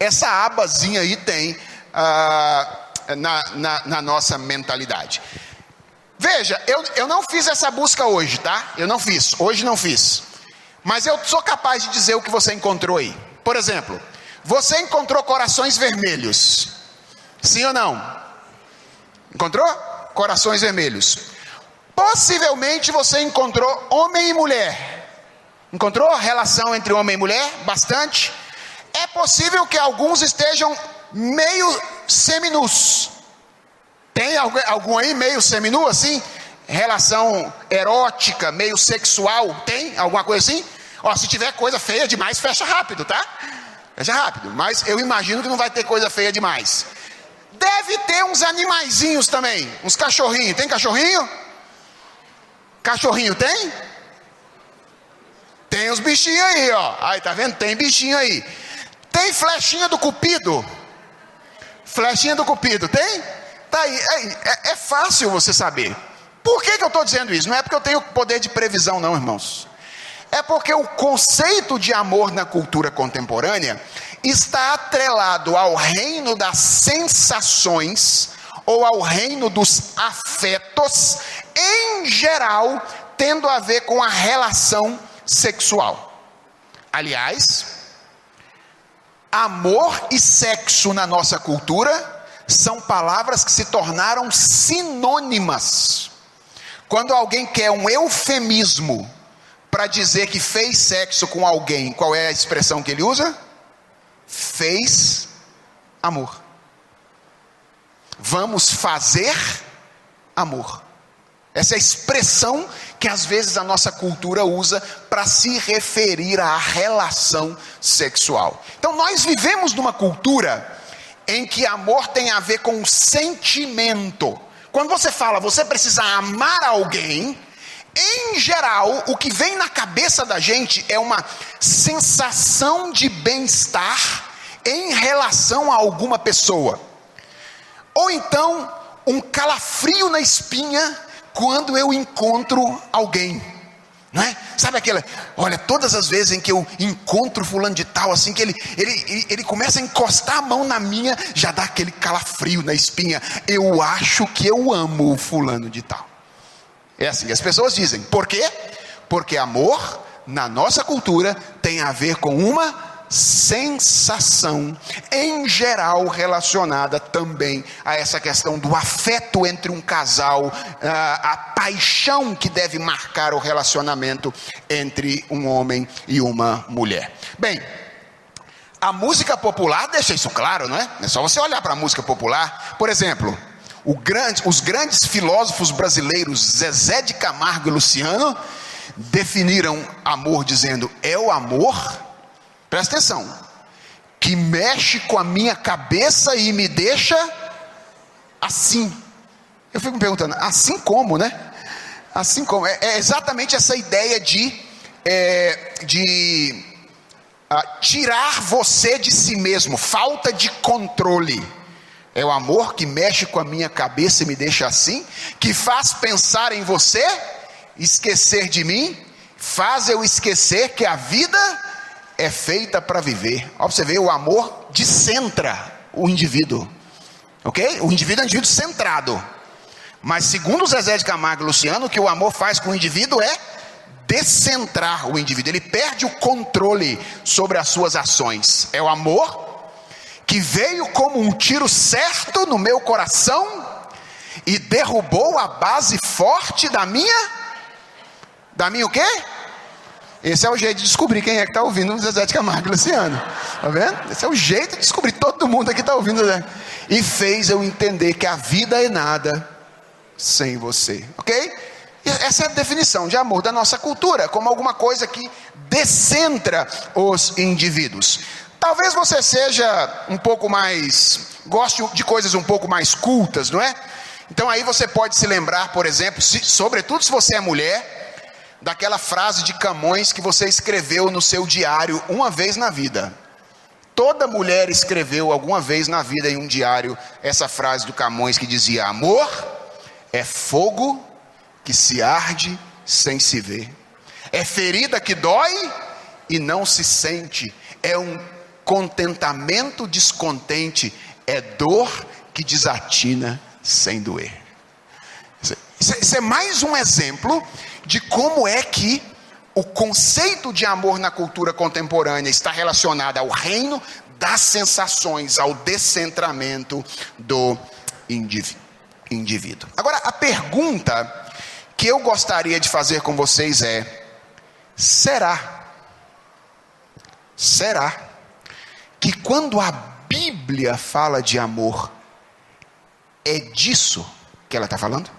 essa abazinha aí tem na nossa mentalidade. Veja, eu não fiz essa busca hoje, tá? Hoje não fiz. Mas eu sou capaz de dizer o que você encontrou aí. Por exemplo, você encontrou corações vermelhos? Sim ou não? Encontrou? Corações vermelhos. Possivelmente você encontrou homem e mulher. Encontrou relação entre homem e mulher? Bastante. É possível que alguns estejam meio seminus. Tem algum aí meio seminu assim? Relação erótica, meio sexual? Tem alguma coisa assim? Ó, se tiver coisa feia demais, fecha rápido, tá? Fecha rápido, mas eu imagino que não vai ter coisa feia demais. Deve ter uns animaizinhos também, uns cachorrinhos. Tem cachorrinho? Cachorrinho tem? Tem os bichinhos aí, ó. Aí, tá vendo? Tem bichinho aí. Tem flechinha do cupido? Flechinha do cupido, tem? Tá aí, é fácil você saber. Por que eu estou dizendo isso? Não é porque eu tenho poder de previsão não, irmãos. É porque o conceito de amor na cultura contemporânea está atrelado ao reino das sensações ou ao reino dos afetos, em geral, tendo a ver com a relação sexual. Aliás, amor e sexo na nossa cultura são palavras que se tornaram sinônimas. Quando alguém quer um eufemismo para dizer que fez sexo com alguém, qual é a expressão que ele usa? Fez amor. Vamos fazer amor. Essa é a expressão que às vezes a nossa cultura usa para se referir à relação sexual. Então nós vivemos numa cultura em que amor tem a ver com o sentimento. Quando você fala, você precisa amar alguém, em geral, o que vem na cabeça da gente é uma sensação de bem-estar em relação a alguma pessoa. Ou então, um calafrio na espinha quando eu encontro alguém. Não é? Sabe aquela, olha, todas as vezes em que eu encontro fulano de tal, assim, que ele começa a encostar a mão na minha, já dá aquele calafrio na espinha. Eu acho que eu amo o fulano de tal. É assim que as pessoas dizem. Por quê? Porque amor, na nossa cultura, tem a ver com uma sensação, em geral relacionada também a essa questão do afeto entre um casal, a paixão que deve marcar o relacionamento entre um homem e uma mulher. Bem, a música popular deixa isso claro, não é? É só você olhar para a música popular. Por exemplo, os grandes filósofos brasileiros Zezé de Camargo e Luciano definiram amor dizendo: é o amor, presta atenção, que mexe com a minha cabeça e me deixa assim. Eu fico me perguntando, assim como, né? Assim como, é exatamente essa ideia de tirar você de si mesmo, falta de controle. É o amor que mexe com a minha cabeça e me deixa assim, que faz pensar em você, esquecer de mim, faz eu esquecer que a vida é feita para viver. Ó, você vê, o amor descentra o indivíduo, ok? O indivíduo é um indivíduo centrado, mas segundo Zezé de Camargo e Luciano, o que o amor faz com o indivíduo é descentrar o indivíduo. Ele perde o controle sobre as suas ações. É o amor que veio como um tiro certo no meu coração e derrubou a base forte da minha o quê? Esse é o jeito de descobrir quem é que está ouvindo o Zezé de Camargo e Luciano. Está vendo? Esse é o jeito de descobrir. Todo mundo aqui está ouvindo. E fez eu entender que a vida é nada sem você. Ok? E essa é a definição de amor da nossa cultura, como alguma coisa que descentra os indivíduos. Talvez você seja um pouco mais, goste de coisas um pouco mais cultas, não é? Então aí você pode se lembrar, por exemplo, sobretudo se você é mulher, daquela frase de Camões que você escreveu no seu diário uma vez na vida. Toda mulher escreveu alguma vez na vida em um diário essa frase do Camões que dizia: amor é fogo que se arde sem se ver, é ferida que dói e não se sente, é um contentamento descontente, é dor que desatina sem doer. Isso é mais um exemplo de como é que o conceito de amor na cultura contemporânea está relacionado ao reino das sensações, ao descentramento do indivíduo. Agora, a pergunta que eu gostaria de fazer com vocês é: será que quando a Bíblia fala de amor, é disso que ela está falando?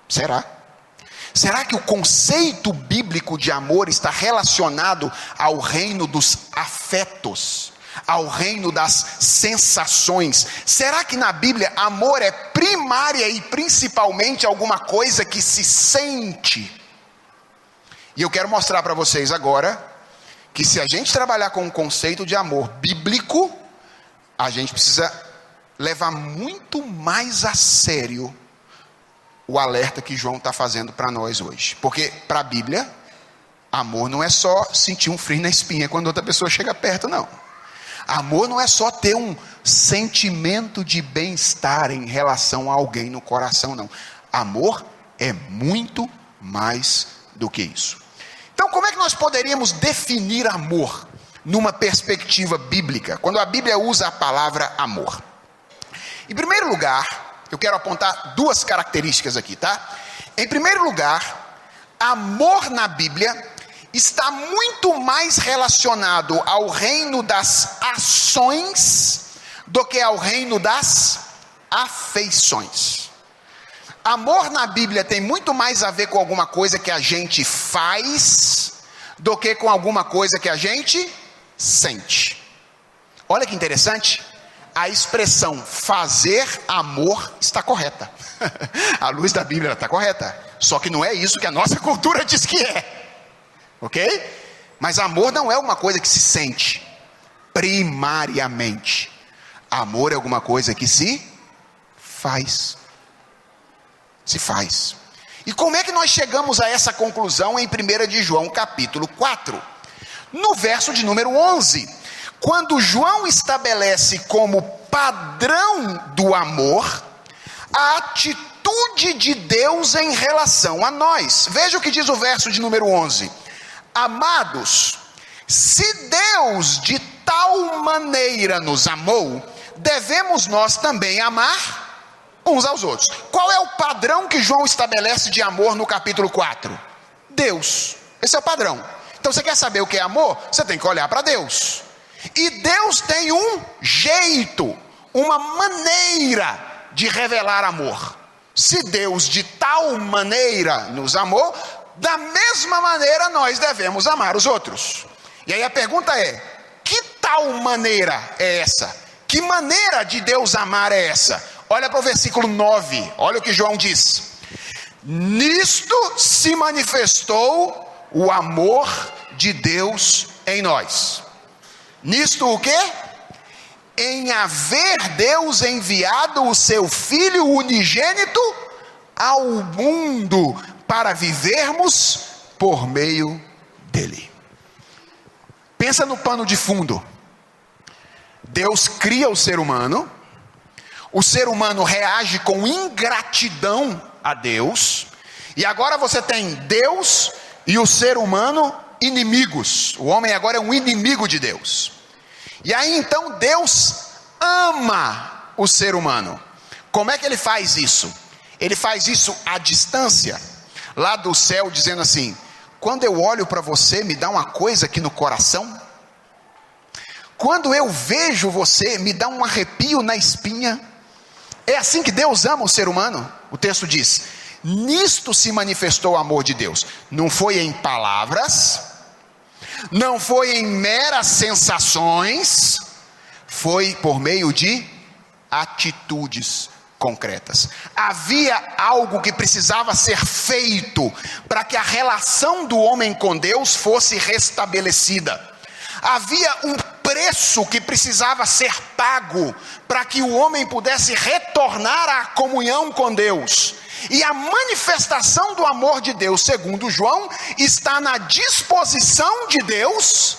Será que o conceito bíblico de amor está relacionado ao reino dos afetos, ao reino das sensações? Será que na Bíblia amor é primária e principalmente alguma coisa que se sente? E eu quero mostrar para vocês agora que se a gente trabalhar com o conceito de amor bíblico, a gente precisa levar muito mais a sério o alerta que João está fazendo para nós hoje. Porque para a Bíblia, amor não é só sentir um frio na espinha quando outra pessoa chega perto, não. Amor não é só ter um sentimento de bem-estar em relação a alguém no coração, não. Amor é muito mais do que isso. Então, como é que nós poderíamos definir amor numa perspectiva bíblica, quando a Bíblia usa a palavra amor? Em primeiro lugar, eu quero apontar duas características aqui, tá? Em primeiro lugar, amor na Bíblia está muito mais relacionado ao reino das ações do que ao reino das afeições. Amor na Bíblia tem muito mais a ver com alguma coisa que a gente faz do que com alguma coisa que a gente sente. Olha que interessante. A expressão fazer amor está correta. À luz da Bíblia ela está correta. Só que não é isso que a nossa cultura diz que é. Ok? Mas amor não é uma coisa que se sente primariamente. Amor é alguma coisa que se faz. Se faz. E como é que nós chegamos a essa conclusão em 1 de João capítulo 4? No verso de número 11, quando João estabelece como padrão do amor a atitude de Deus em relação a nós. Veja o que diz o verso de número 11: amados, se Deus de tal maneira nos amou, devemos nós também amar uns aos outros. Qual é o padrão que João estabelece de amor no capítulo 4? Deus. Esse é o padrão. Então você quer saber o que é amor? Você tem que olhar para Deus. E Deus tem um jeito, uma maneira de revelar amor. Se Deus de tal maneira nos amou, da mesma maneira nós devemos amar os outros. E aí a pergunta é: que tal maneira é essa? Que maneira de Deus amar é essa? Olha para o versículo 9, olha o que João diz: nisto se manifestou o amor de Deus em nós. Nisto o quê? Em haver Deus enviado o seu Filho unigênito ao mundo para vivermos por meio dele. Pensa no pano de fundo. Deus cria o ser humano reage com ingratidão a Deus, e agora você tem Deus e o ser humano inimigos. O homem agora é um inimigo de Deus. E aí então Deus ama o ser humano. Como é que ele faz isso? Ele faz isso à distância, lá do céu, dizendo assim: quando eu olho para você, me dá uma coisa aqui no coração. Quando eu vejo você, me dá um arrepio na espinha. É assim que Deus ama o ser humano. O texto diz: nisto se manifestou o amor de Deus. Não foi em palavras, não foi em meras sensações, foi por meio de atitudes concretas. Havia algo que precisava ser feito para que a relação do homem com Deus fosse restabelecida. Havia um preço que precisava ser pago para que o homem pudesse retornar à comunhão com Deus. E a manifestação do amor de Deus, segundo João, está na disposição de Deus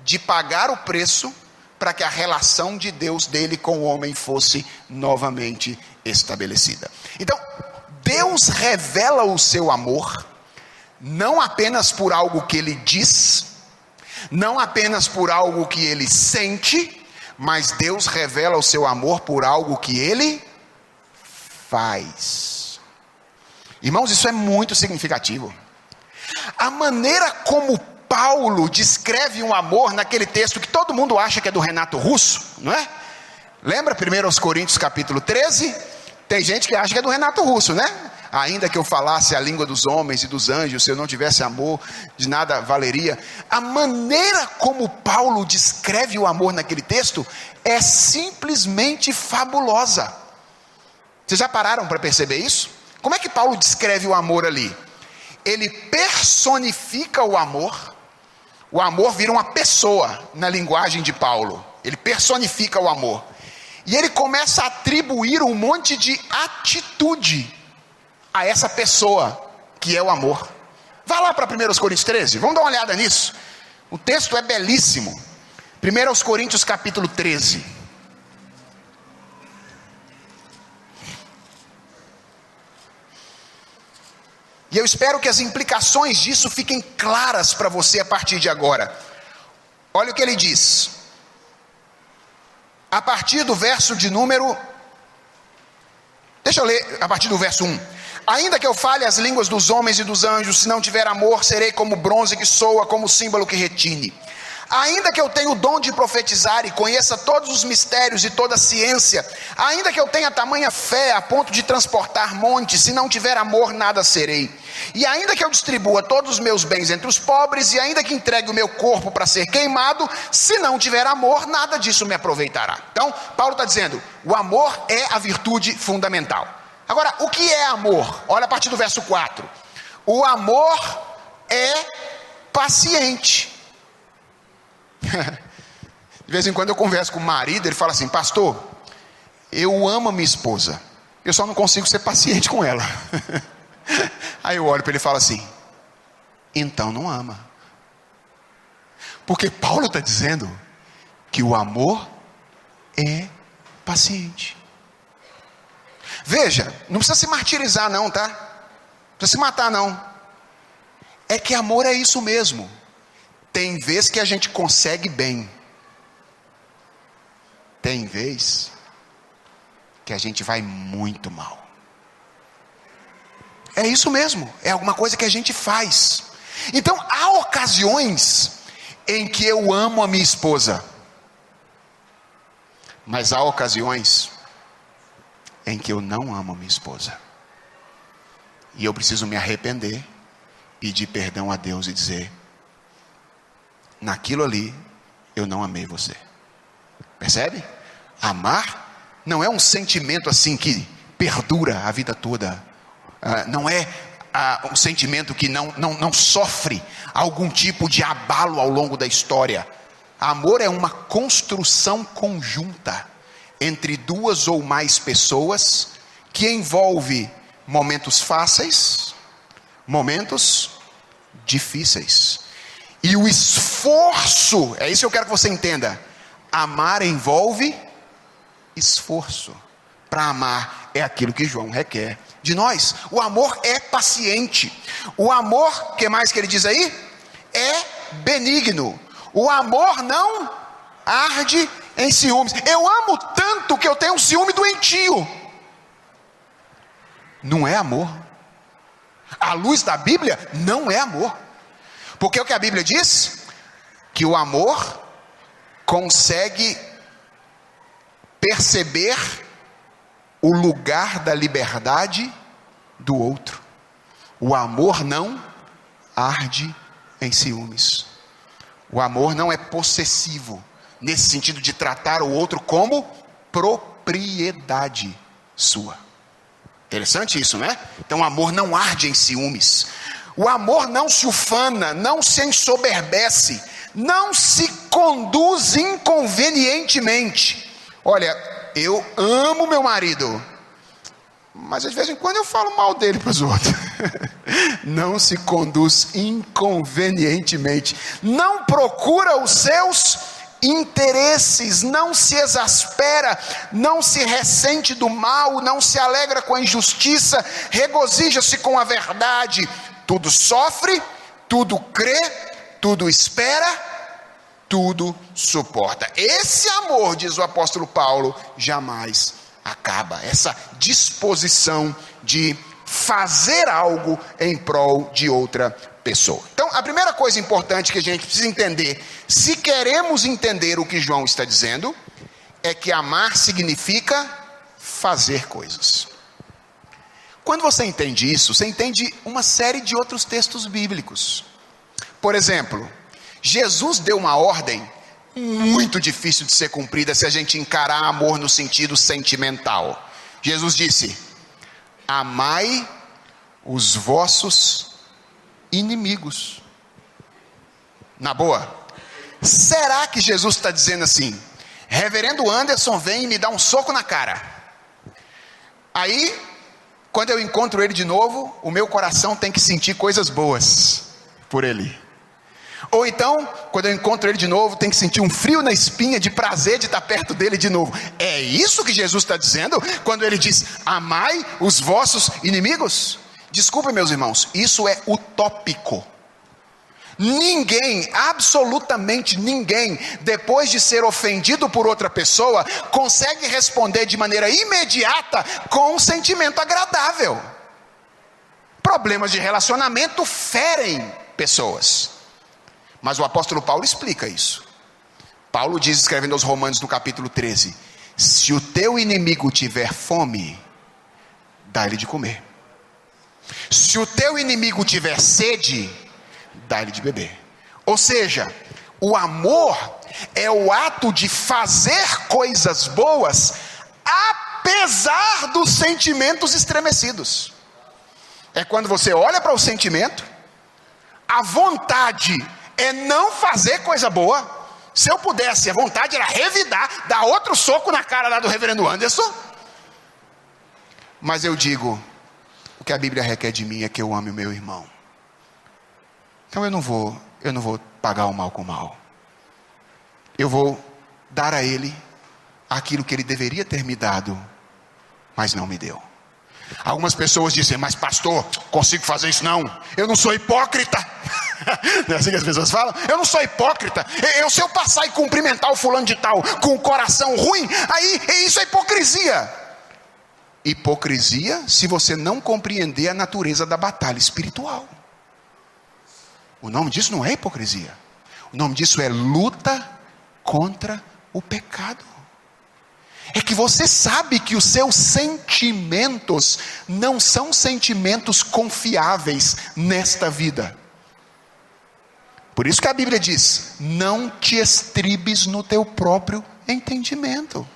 de pagar o preço para que a relação de Deus dele com o homem fosse novamente estabelecida. Então, Deus revela o seu amor não apenas por algo que ele diz, não apenas por algo que ele sente, mas Deus revela o seu amor por algo que ele faz. Irmãos, isso é muito significativo. A maneira como Paulo descreve um amor naquele texto que todo mundo acha que é do Renato Russo, não é? Lembra 1 Coríntios capítulo 13? Tem gente que acha que é do Renato Russo, né? Ainda que eu falasse a língua dos homens e dos anjos, se eu não tivesse amor, de nada valeria. A maneira como Paulo descreve o amor naquele texto é simplesmente fabulosa. Vocês já pararam para perceber isso? Como é que Paulo descreve o amor ali? Ele personifica o amor. O amor vira uma pessoa na linguagem de Paulo. Ele personifica o amor. E ele começa a atribuir um monte de atitude a essa pessoa que é o amor. Vá lá para 1 Coríntios 13, vamos dar uma olhada nisso. O texto é belíssimo. 1 Coríntios capítulo 13. E eu espero que as implicações disso fiquem claras para você a partir de agora. Olha o que ele diz. A partir do verso de número... Deixa eu ler a partir do verso 1. Ainda que eu fale as línguas dos homens e dos anjos, se não tiver amor, serei como bronze que soa, como símbolo que retine. Ainda que eu tenha o dom de profetizar e conheça todos os mistérios e toda a ciência, ainda que eu tenha tamanha fé a ponto de transportar montes, se não tiver amor, nada serei. E ainda que eu distribua todos os meus bens entre os pobres, e ainda que entregue o meu corpo para ser queimado, se não tiver amor, nada disso me aproveitará. Então, Paulo está dizendo, o amor é a virtude fundamental. Agora, o que é amor? Olha a partir do verso 4. O amor é paciente. De vez em quando eu converso com o marido, ele fala assim: pastor, eu amo a minha esposa, eu só não consigo ser paciente com ela. Aí eu olho para ele e falo assim: então não ama. Porque Paulo está dizendo que o amor é paciente. Veja, não precisa se martirizar não, tá? Não precisa se matar não. É que amor é isso mesmo. Tem vez que a gente consegue bem. Tem vez que a gente vai muito mal. É isso mesmo, é alguma coisa que a gente faz. Então há ocasiões em que eu amo a minha esposa, mas há ocasiões em que eu não amo a minha esposa, e eu preciso me arrepender, pedir perdão a Deus e dizer: naquilo ali eu não amei você. Percebe? Amar não é um sentimento assim que perdura a vida toda. Não é um sentimento que não sofre algum tipo de abalo ao longo da história. Amor é uma construção conjunta entre duas ou mais pessoas, que envolve momentos fáceis, momentos difíceis. E o esforço, é isso que eu quero que você entenda. Amar envolve esforço. Para amar é aquilo que João requer de nós. O amor é paciente. O amor, que mais que ele diz aí? É benigno. O amor não arde em ciúmes. Eu amo tanto que eu tenho um ciúme doentio. Não é amor. À luz da Bíblia, não é amor. Porque o que a Bíblia diz? Que o amor consegue perceber o lugar da liberdade do outro. O amor não arde em ciúmes. O amor não é possessivo, nesse sentido de tratar o outro como propriedade sua. Interessante isso, né? Então o amor não arde em ciúmes. O amor não se ufana, não se ensoberbece, não se conduz inconvenientemente. Olha, eu amo meu marido, mas de vez em quando eu falo mal dele para os outros. Não se conduz inconvenientemente, não procura os seus interesses, não se exaspera, não se ressente do mal, não se alegra com a injustiça, regozija-se com a verdade. Tudo sofre, tudo crê, tudo espera, tudo suporta. Esse amor, diz o apóstolo Paulo, jamais acaba. Essa disposição de fazer algo em prol de outra pessoa. Então, a primeira coisa importante que a gente precisa entender, se queremos entender o que João está dizendo, é que amar significa fazer coisas. Quando você entende isso, você entende uma série de outros textos bíblicos. Por exemplo, Jesus deu uma ordem muito difícil de ser cumprida se a gente encarar amor no sentido sentimental. Jesus disse: amai os vossos inimigos. Na boa, será que Jesus está dizendo assim: reverendo Anderson vem e me dá um soco na cara, aí quando eu encontro ele de novo, o meu coração tem que sentir coisas boas por ele? Ou então, quando eu encontro ele de novo, tem que sentir um frio na espinha de prazer de estar perto dele de novo? É isso que Jesus está dizendo quando ele diz: amai os vossos inimigos? Desculpe, meus irmãos, isso é utópico. Ninguém, absolutamente ninguém, depois de ser ofendido por outra pessoa, consegue responder de maneira imediata com um sentimento agradável. Problemas de relacionamento ferem pessoas. Mas o apóstolo Paulo explica isso. Paulo diz, escrevendo aos Romanos no capítulo 13: se o teu inimigo tiver fome, dá-lhe de comer. Se o teu inimigo tiver sede, dá-lhe de beber. Ou seja, o amor é o ato de fazer coisas boas, apesar dos sentimentos estremecidos. É quando você olha para o sentimento, a vontade é não fazer coisa boa. Se eu pudesse, a vontade era revidar, dar outro soco na cara lá do reverendo Anderson. Mas eu digo: o que a Bíblia requer de mim é que eu ame o meu irmão. Então eu não vou pagar o mal com o mal. Eu vou dar a ele aquilo que ele deveria ter me dado, mas não me deu. Algumas pessoas dizem, mas pastor, consigo fazer isso não? Eu não sou hipócrita. Não é assim que as pessoas falam? Eu não sou hipócrita. Se eu passar e cumprimentar o fulano de tal com o coração ruim, aí isso é hipocrisia. Hipocrisia se você não compreender a natureza da batalha espiritual. O nome disso não é hipocrisia. O nome disso é luta contra o pecado. É que você sabe que os seus sentimentos não são sentimentos confiáveis nesta vida. Por isso que a Bíblia diz, não te estribes no teu próprio entendimento.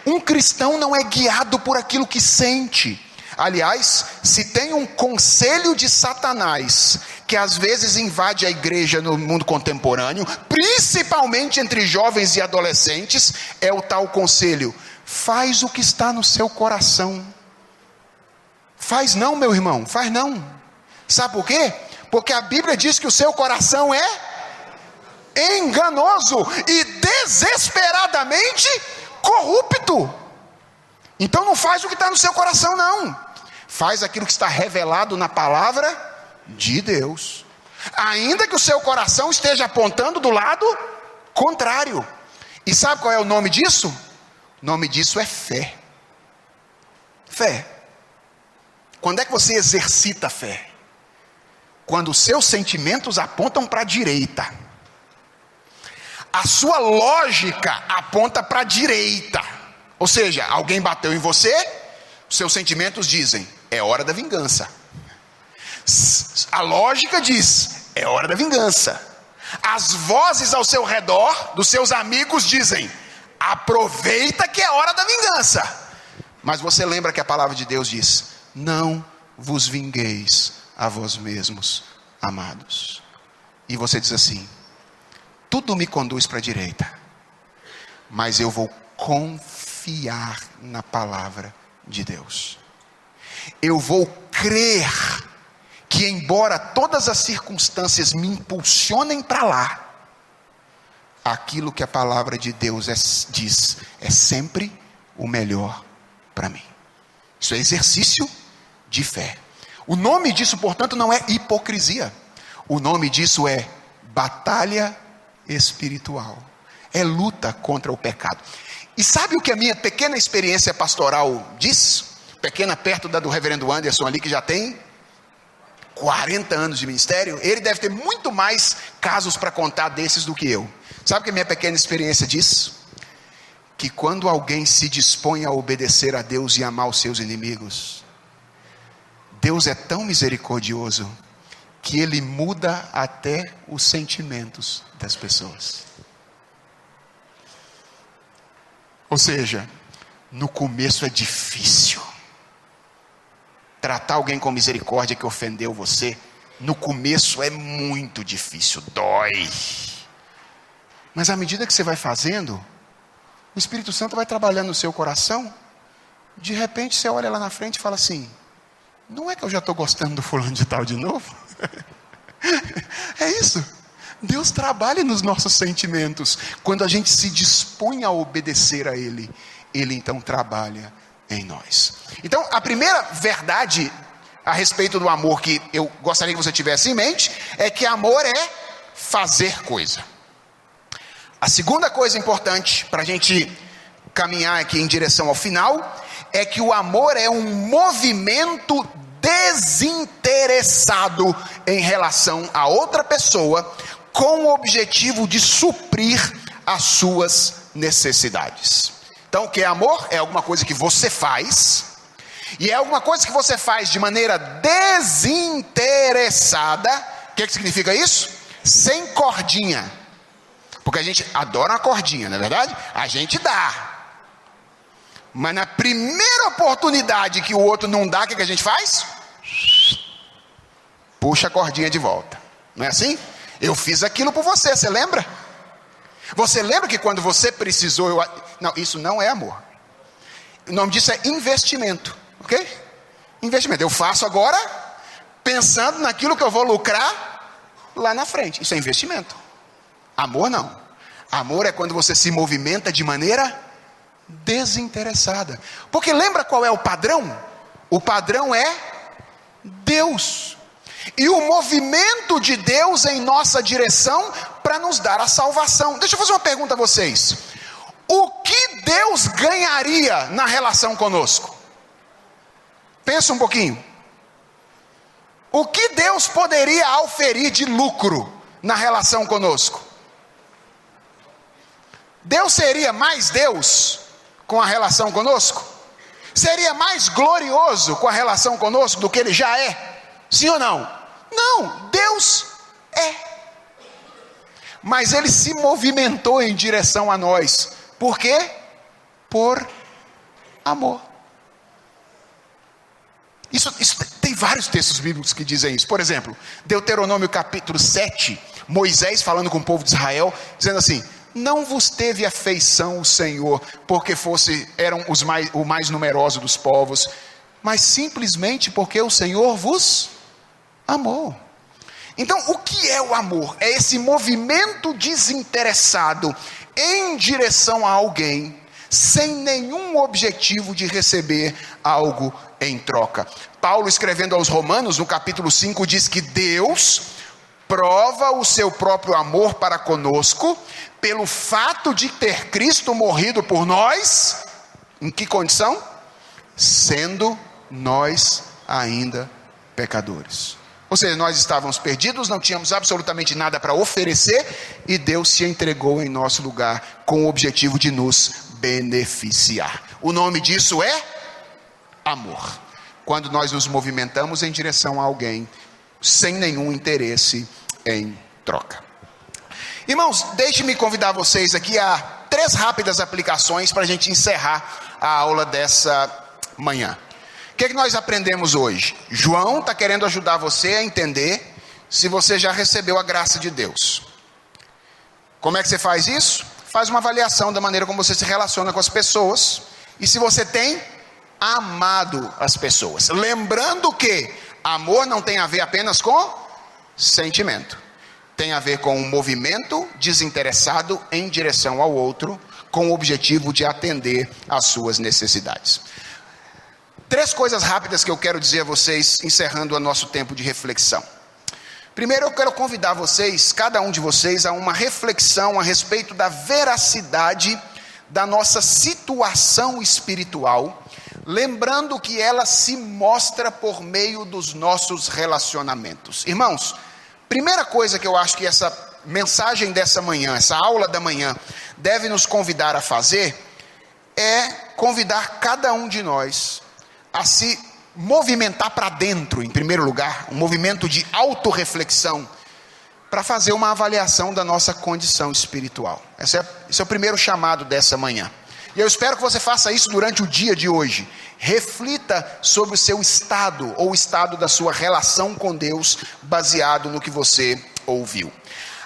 Um cristão não é guiado por aquilo que sente. Aliás, se tem um conselho de Satanás, que às vezes invade a igreja no mundo contemporâneo, principalmente entre jovens e adolescentes, é o tal conselho: faz o que está no seu coração. Faz não, meu irmão, faz não. Sabe por quê? Porque a Bíblia diz que o seu coração é enganoso e desesperadamente corrupto. Então não faz o que está no seu coração não. Faz aquilo que está revelado na palavra de Deus, ainda que o seu coração esteja apontando do lado contrário. E sabe qual é o nome disso? O nome disso é fé. Fé. Quando é que você exercita a fé? Quando os seus sentimentos apontam para a direita. A sua lógica aponta para a direita. Ou seja, alguém bateu em você, os seus sentimentos dizem, é hora da vingança. A lógica diz, é hora da vingança. As vozes ao seu redor, dos seus amigos, dizem, aproveita que é hora da vingança. Mas você lembra que a palavra de Deus diz, não vos vingueis a vós mesmos, amados. E você diz assim, tudo me conduz para a direita, mas eu vou confiar na palavra de Deus. Eu vou crer que, embora todas as circunstâncias me impulsionem para lá, aquilo que a palavra de Deus diz é sempre o melhor para mim. Isso é exercício de fé. O nome disso, portanto, não é hipocrisia. O nome disso é batalha espiritual. É luta contra o pecado. E sabe o que a minha pequena experiência pastoral diz? Pequena, perto da do reverendo Anderson ali, que já tem 40 anos de ministério. Ele deve ter muito mais casos para contar desses do que eu. Sabe o que a minha pequena experiência diz? Que quando alguém se dispõe a obedecer a Deus e amar os seus inimigos, Deus é tão misericordioso que Ele muda até os sentimentos das pessoas. Ou seja, no começo é difícil. Tratar alguém com misericórdia que ofendeu você, no começo é muito difícil, dói. Mas à medida que você vai fazendo, o Espírito Santo vai trabalhando no seu coração. De repente você olha lá na frente e fala assim, não é que eu já estou gostando do fulano de tal de novo? É isso. Deus trabalha nos nossos sentimentos. Quando a gente se dispõe a obedecer a Ele, Ele então trabalha em nós. Então, a primeira verdade a respeito do amor que eu gostaria que você tivesse em mente é que amor é fazer coisa. A segunda coisa importante para a gente caminhar aqui em direção ao final é que o amor é um movimento desinteressado em relação a outra pessoa, com o objetivo de suprir as suas necessidades. Então, o que é amor? É alguma coisa que você faz, e é alguma coisa que você faz de maneira desinteressada. O que significa isso? Sem cordinha. Porque a gente adora uma cordinha, não é verdade? A gente dá. Mas na primeira oportunidade que o outro não dá, o que a gente faz? Puxa a cordinha de volta. Não é assim? Eu fiz aquilo por você, você lembra? Você lembra que quando você precisou... Não, isso não é amor. O nome disso é investimento, ok? Investimento. Eu faço agora pensando naquilo que eu vou lucrar lá na frente. Isso é investimento. Amor não. Amor é quando você se movimenta de maneira desinteressada. Porque lembra qual é o padrão? O padrão é Deus. E o movimento de Deus em nossa direção para nos dar a salvação. Deixa eu fazer uma pergunta a vocês. O que Deus ganharia na relação conosco? Pensa um pouquinho. O que Deus poderia auferir de lucro na relação conosco? Deus seria mais Deus com a relação conosco? Seria mais glorioso com a relação conosco do que Ele já é? Sim ou não? Não, Deus é. Mas Ele se movimentou em direção a nós. Por quê? Por amor. Isso tem vários textos bíblicos que dizem isso. Por exemplo, Deuteronômio capítulo 7, Moisés falando com o povo de Israel, dizendo assim: não vos teve afeição o Senhor, porque eram o mais numeroso dos povos, mas simplesmente porque o Senhor vos amou. Então, o que é o amor? É esse movimento desinteressado em direção a alguém, sem nenhum objetivo de receber algo em troca. Paulo, escrevendo aos Romanos, no capítulo 5, diz que Deus prova o seu próprio amor para conosco, pelo fato de ter Cristo morrido por nós, em que condição? Sendo nós ainda pecadores. Ou seja, nós estávamos perdidos, não tínhamos absolutamente nada para oferecer, e Deus se entregou em nosso lugar, com o objetivo de nos beneficiar. O nome disso é amor. Quando nós nos movimentamos em direção a alguém, sem nenhum interesse em troca. Irmãos, deixe-me convidar vocês aqui a 3 rápidas aplicações para a gente encerrar a aula dessa manhã. O que nós aprendemos hoje? João está querendo ajudar você a entender se você já recebeu a graça de Deus. Como é que você faz isso? Faz uma avaliação da maneira como você se relaciona com as pessoas, e se você tem amado as pessoas. Lembrando que amor não tem a ver apenas com sentimento. Tem a ver com um movimento desinteressado em direção ao outro, com o objetivo de atender às suas necessidades. 3 coisas rápidas que eu quero dizer a vocês, encerrando o nosso tempo de reflexão. Primeiro, eu quero convidar vocês, cada um de vocês, a uma reflexão a respeito da veracidade da nossa situação espiritual, lembrando que ela se mostra por meio dos nossos relacionamentos. Irmãos, primeira coisa que eu acho que essa mensagem dessa manhã, essa aula da manhã, deve nos convidar a fazer, é convidar cada um de nós a se movimentar para dentro, em primeiro lugar, um movimento de autorreflexão, para fazer uma avaliação da nossa condição espiritual. Esse é o primeiro chamado dessa manhã. E eu espero que você faça isso durante o dia de hoje. Reflita sobre o seu estado, ou o estado da sua relação com Deus, baseado no que você ouviu.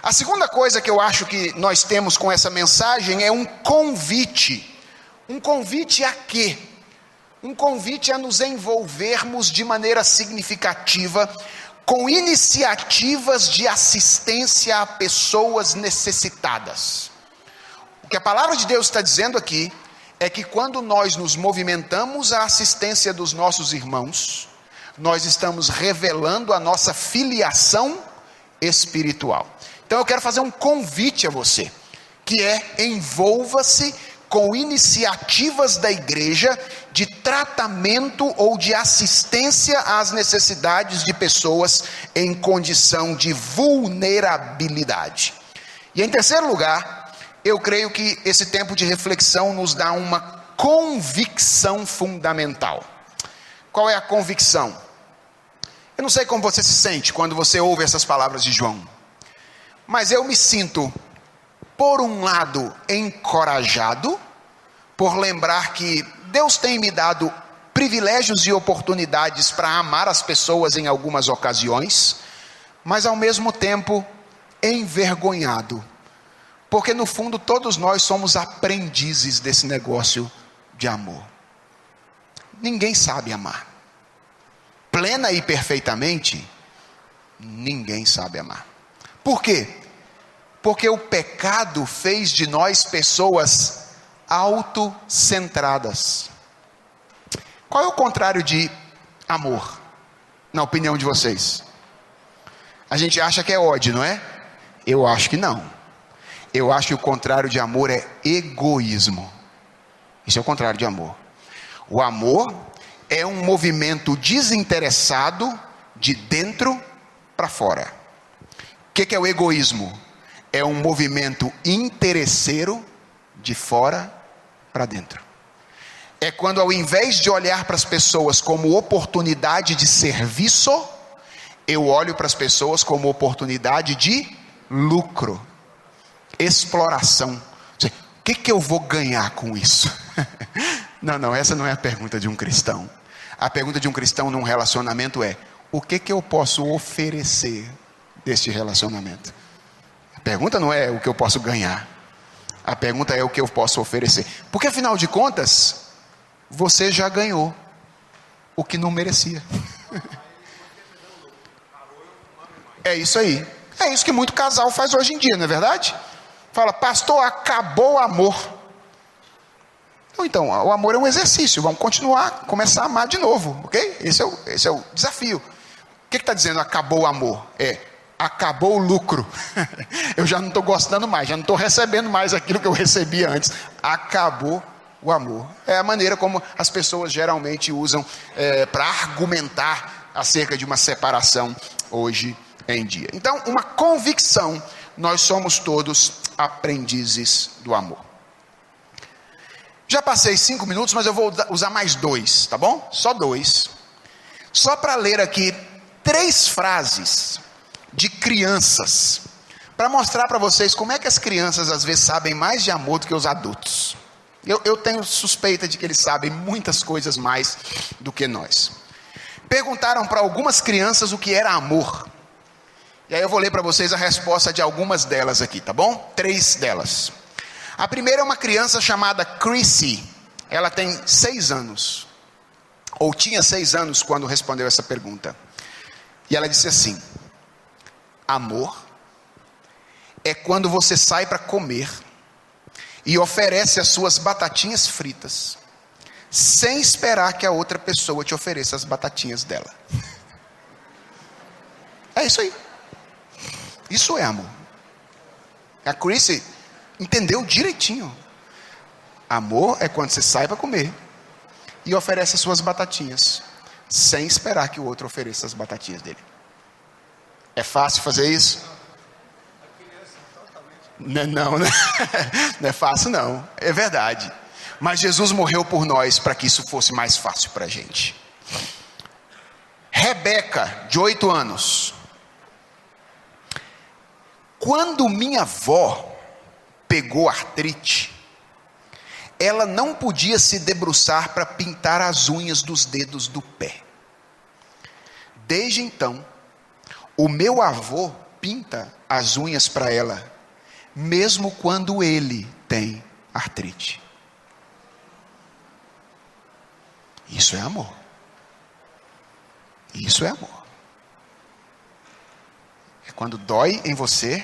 A segunda coisa que eu acho que nós temos com essa mensagem é um convite. Um convite a quê? Um convite a nos envolvermos de maneira significativa com iniciativas de assistência a pessoas necessitadas. O que a palavra de Deus está dizendo aqui é que quando nós nos movimentamos à assistência dos nossos irmãos, nós estamos revelando a nossa filiação espiritual. Então eu quero fazer um convite a você, que é: envolva-se com iniciativas da igreja de tratamento ou de assistência às necessidades de pessoas em condição de vulnerabilidade. E em terceiro lugar, eu creio que esse tempo de reflexão nos dá uma convicção fundamental. Qual é a convicção? Eu não sei como você se sente quando você ouve essas palavras de João, mas eu me sinto, por um lado, encorajado, por lembrar que Deus tem me dado privilégios e oportunidades para amar as pessoas em algumas ocasiões, mas ao mesmo tempo envergonhado, porque no fundo todos nós somos aprendizes desse negócio de amor. Ninguém sabe amar. plena e perfeitamente, ninguém sabe amar. Por quê? Porque o pecado fez de nós pessoas autocentradas. Qual é o contrário de amor, na opinião de vocês? A gente acha que é ódio, não é? Eu acho que não. Eu acho que o contrário de amor é egoísmo. Isso é o contrário de amor. O amor é um movimento desinteressado de dentro para fora. O que é o egoísmo? É um movimento interesseiro de fora para dentro. É quando, ao invés de olhar para as pessoas como oportunidade de serviço, eu olho para as pessoas como oportunidade de lucro, exploração. O que eu vou ganhar com isso? Não, essa não é a pergunta de um cristão. A pergunta de um cristão num relacionamento é: o que eu posso oferecer deste relacionamento? A pergunta não é o que eu posso ganhar. A pergunta é o que eu posso oferecer. Porque afinal de contas, você já ganhou o que não merecia. É isso aí. É isso que muito casal faz hoje em dia, não é verdade? Fala: pastor, acabou o amor. Então, o amor é um exercício. Vamos continuar, começar a amar de novo, ok? Esse é o desafio. O que está dizendo acabou o amor? Acabou o lucro. Eu já não estou gostando mais, já não estou recebendo mais aquilo que eu recebia antes. Acabou o amor. É a maneira como as pessoas geralmente usam para argumentar acerca de uma separação hoje em dia. Então, uma convicção: nós somos todos aprendizes do amor. Já passei 5 minutos, mas eu vou usar mais 2, tá bom? Só 2. Só para ler aqui 3 frases de crianças, para mostrar para vocês como é que as crianças às vezes sabem mais de amor do que os adultos. Eu tenho suspeita de que eles sabem muitas coisas mais do que nós. Perguntaram para algumas crianças o que era amor. E aí eu vou ler para vocês a resposta de algumas delas aqui, tá bom? 3 delas. A primeira é uma criança chamada Chrissy. Ela tem 6 anos. Ou tinha 6 anos quando respondeu essa pergunta. E ela disse assim: amor é quando você sai para comer e oferece as suas batatinhas fritas, sem esperar que a outra pessoa te ofereça as batatinhas dela. É isso aí. Isso é amor. A Chrissy entendeu direitinho. Amor é quando você sai para comer e oferece as suas batatinhas, sem esperar que o outro ofereça as batatinhas dele. É fácil fazer isso? Não é fácil não, é verdade. Mas Jesus morreu por nós para que isso fosse mais fácil para a gente. Rebeca, de 8 anos. Quando minha avó pegou artrite, ela não podia se debruçar para pintar as unhas dos dedos do pé. Desde então, o meu avô pinta as unhas para ela, mesmo quando ele tem artrite. Isso é amor. Isso é amor. É quando dói em você,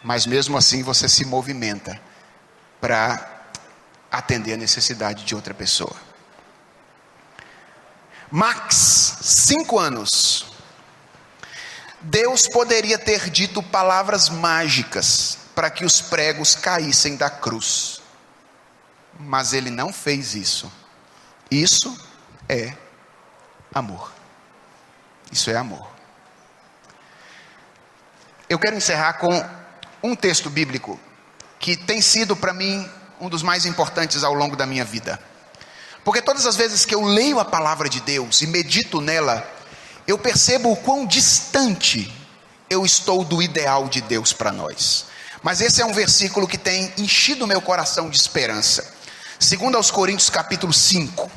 mas mesmo assim você se movimenta para atender a necessidade de outra pessoa. Max, 5 anos. Deus poderia ter dito palavras mágicas para que os pregos caíssem da cruz, mas Ele não fez isso. Isso é amor. Isso é amor. Eu quero encerrar com um texto bíblico que tem sido para mim um dos mais importantes ao longo da minha vida. Porque todas as vezes que eu leio a palavra de Deus e medito nela, eu percebo o quão distante eu estou do ideal de Deus para nós. Mas esse é um versículo que tem enchido meu coração de esperança. 2 Coríntios capítulo 5,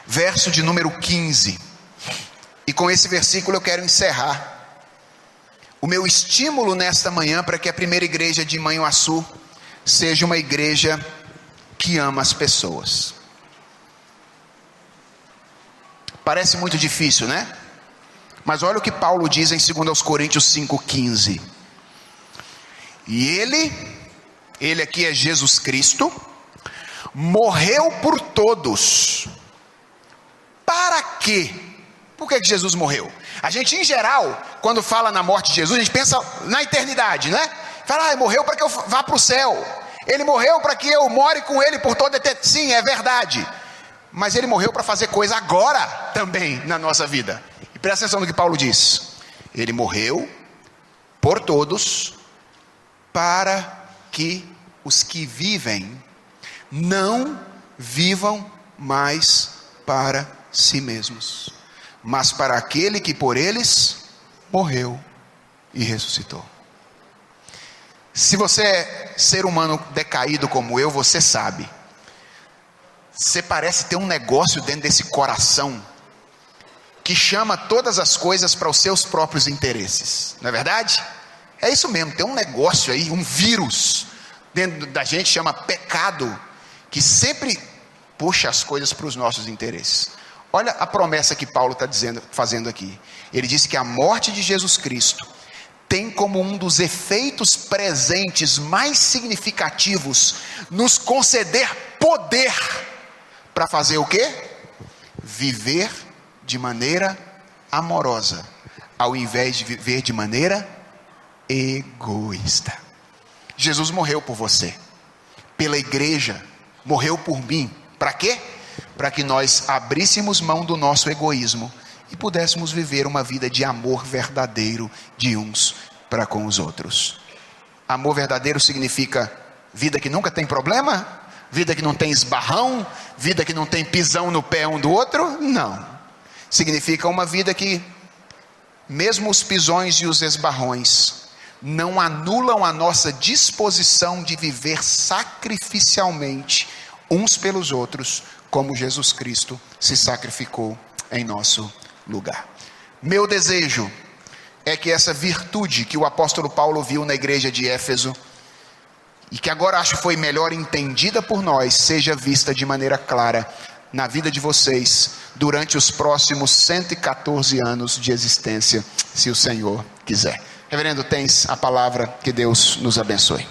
verso de número 15. E com esse versículo eu quero encerrar o meu estímulo nesta manhã para que a primeira igreja de Manhuaçu seja uma igreja que ama as pessoas. Parece muito difícil, né? Mas olha o que Paulo diz em 2 Coríntios 5,15. E ele aqui é Jesus Cristo, morreu por todos. Para quê? Por que Jesus morreu? A gente, em geral, quando fala na morte de Jesus, a gente pensa na eternidade, né? Fala, morreu para que eu vá para o céu. Ele morreu para que eu more com ele por toda a eternidade. Sim, é verdade. Mas ele morreu para fazer coisa agora também na nossa vida. E presta atenção no que Paulo diz. Ele morreu por todos, para que os que vivem não vivam mais para si mesmos, mas para aquele que por eles morreu e ressuscitou. Se você é ser humano decaído como eu, você sabe, você parece ter um negócio dentro desse coração que chama todas as coisas para os seus próprios interesses, não é verdade? É isso mesmo, tem um negócio aí, um vírus dentro da gente, chama pecado, que sempre puxa as coisas para os nossos interesses. Olha a promessa que Paulo está fazendo aqui. Ele disse que a morte de Jesus Cristo tem como um dos efeitos presentes mais significativos nos conceder poder para fazer o quê? Viver de maneira amorosa, ao invés de viver de maneira egoísta. Jesus morreu por você, pela igreja, morreu por mim. Para quê? Para que nós abríssemos mão do nosso egoísmo e pudéssemos viver uma vida de amor verdadeiro de uns para com os outros. Amor verdadeiro significa vida que nunca tem problema, vida que não tem esbarrão, vida que não tem pisão no pé um do outro. Não. Significa uma vida que, mesmo os pisões e os esbarrões, não anulam a nossa disposição de viver sacrificialmente uns pelos outros, como Jesus Cristo se sacrificou em nosso lugar. Meu desejo é que essa virtude que o apóstolo Paulo viu na igreja de Éfeso, e que agora acho foi melhor entendida por nós, seja vista de maneira clara na vida de vocês, durante os próximos 114 anos de existência, se o Senhor quiser. Reverendo, tens a palavra, que Deus nos abençoe.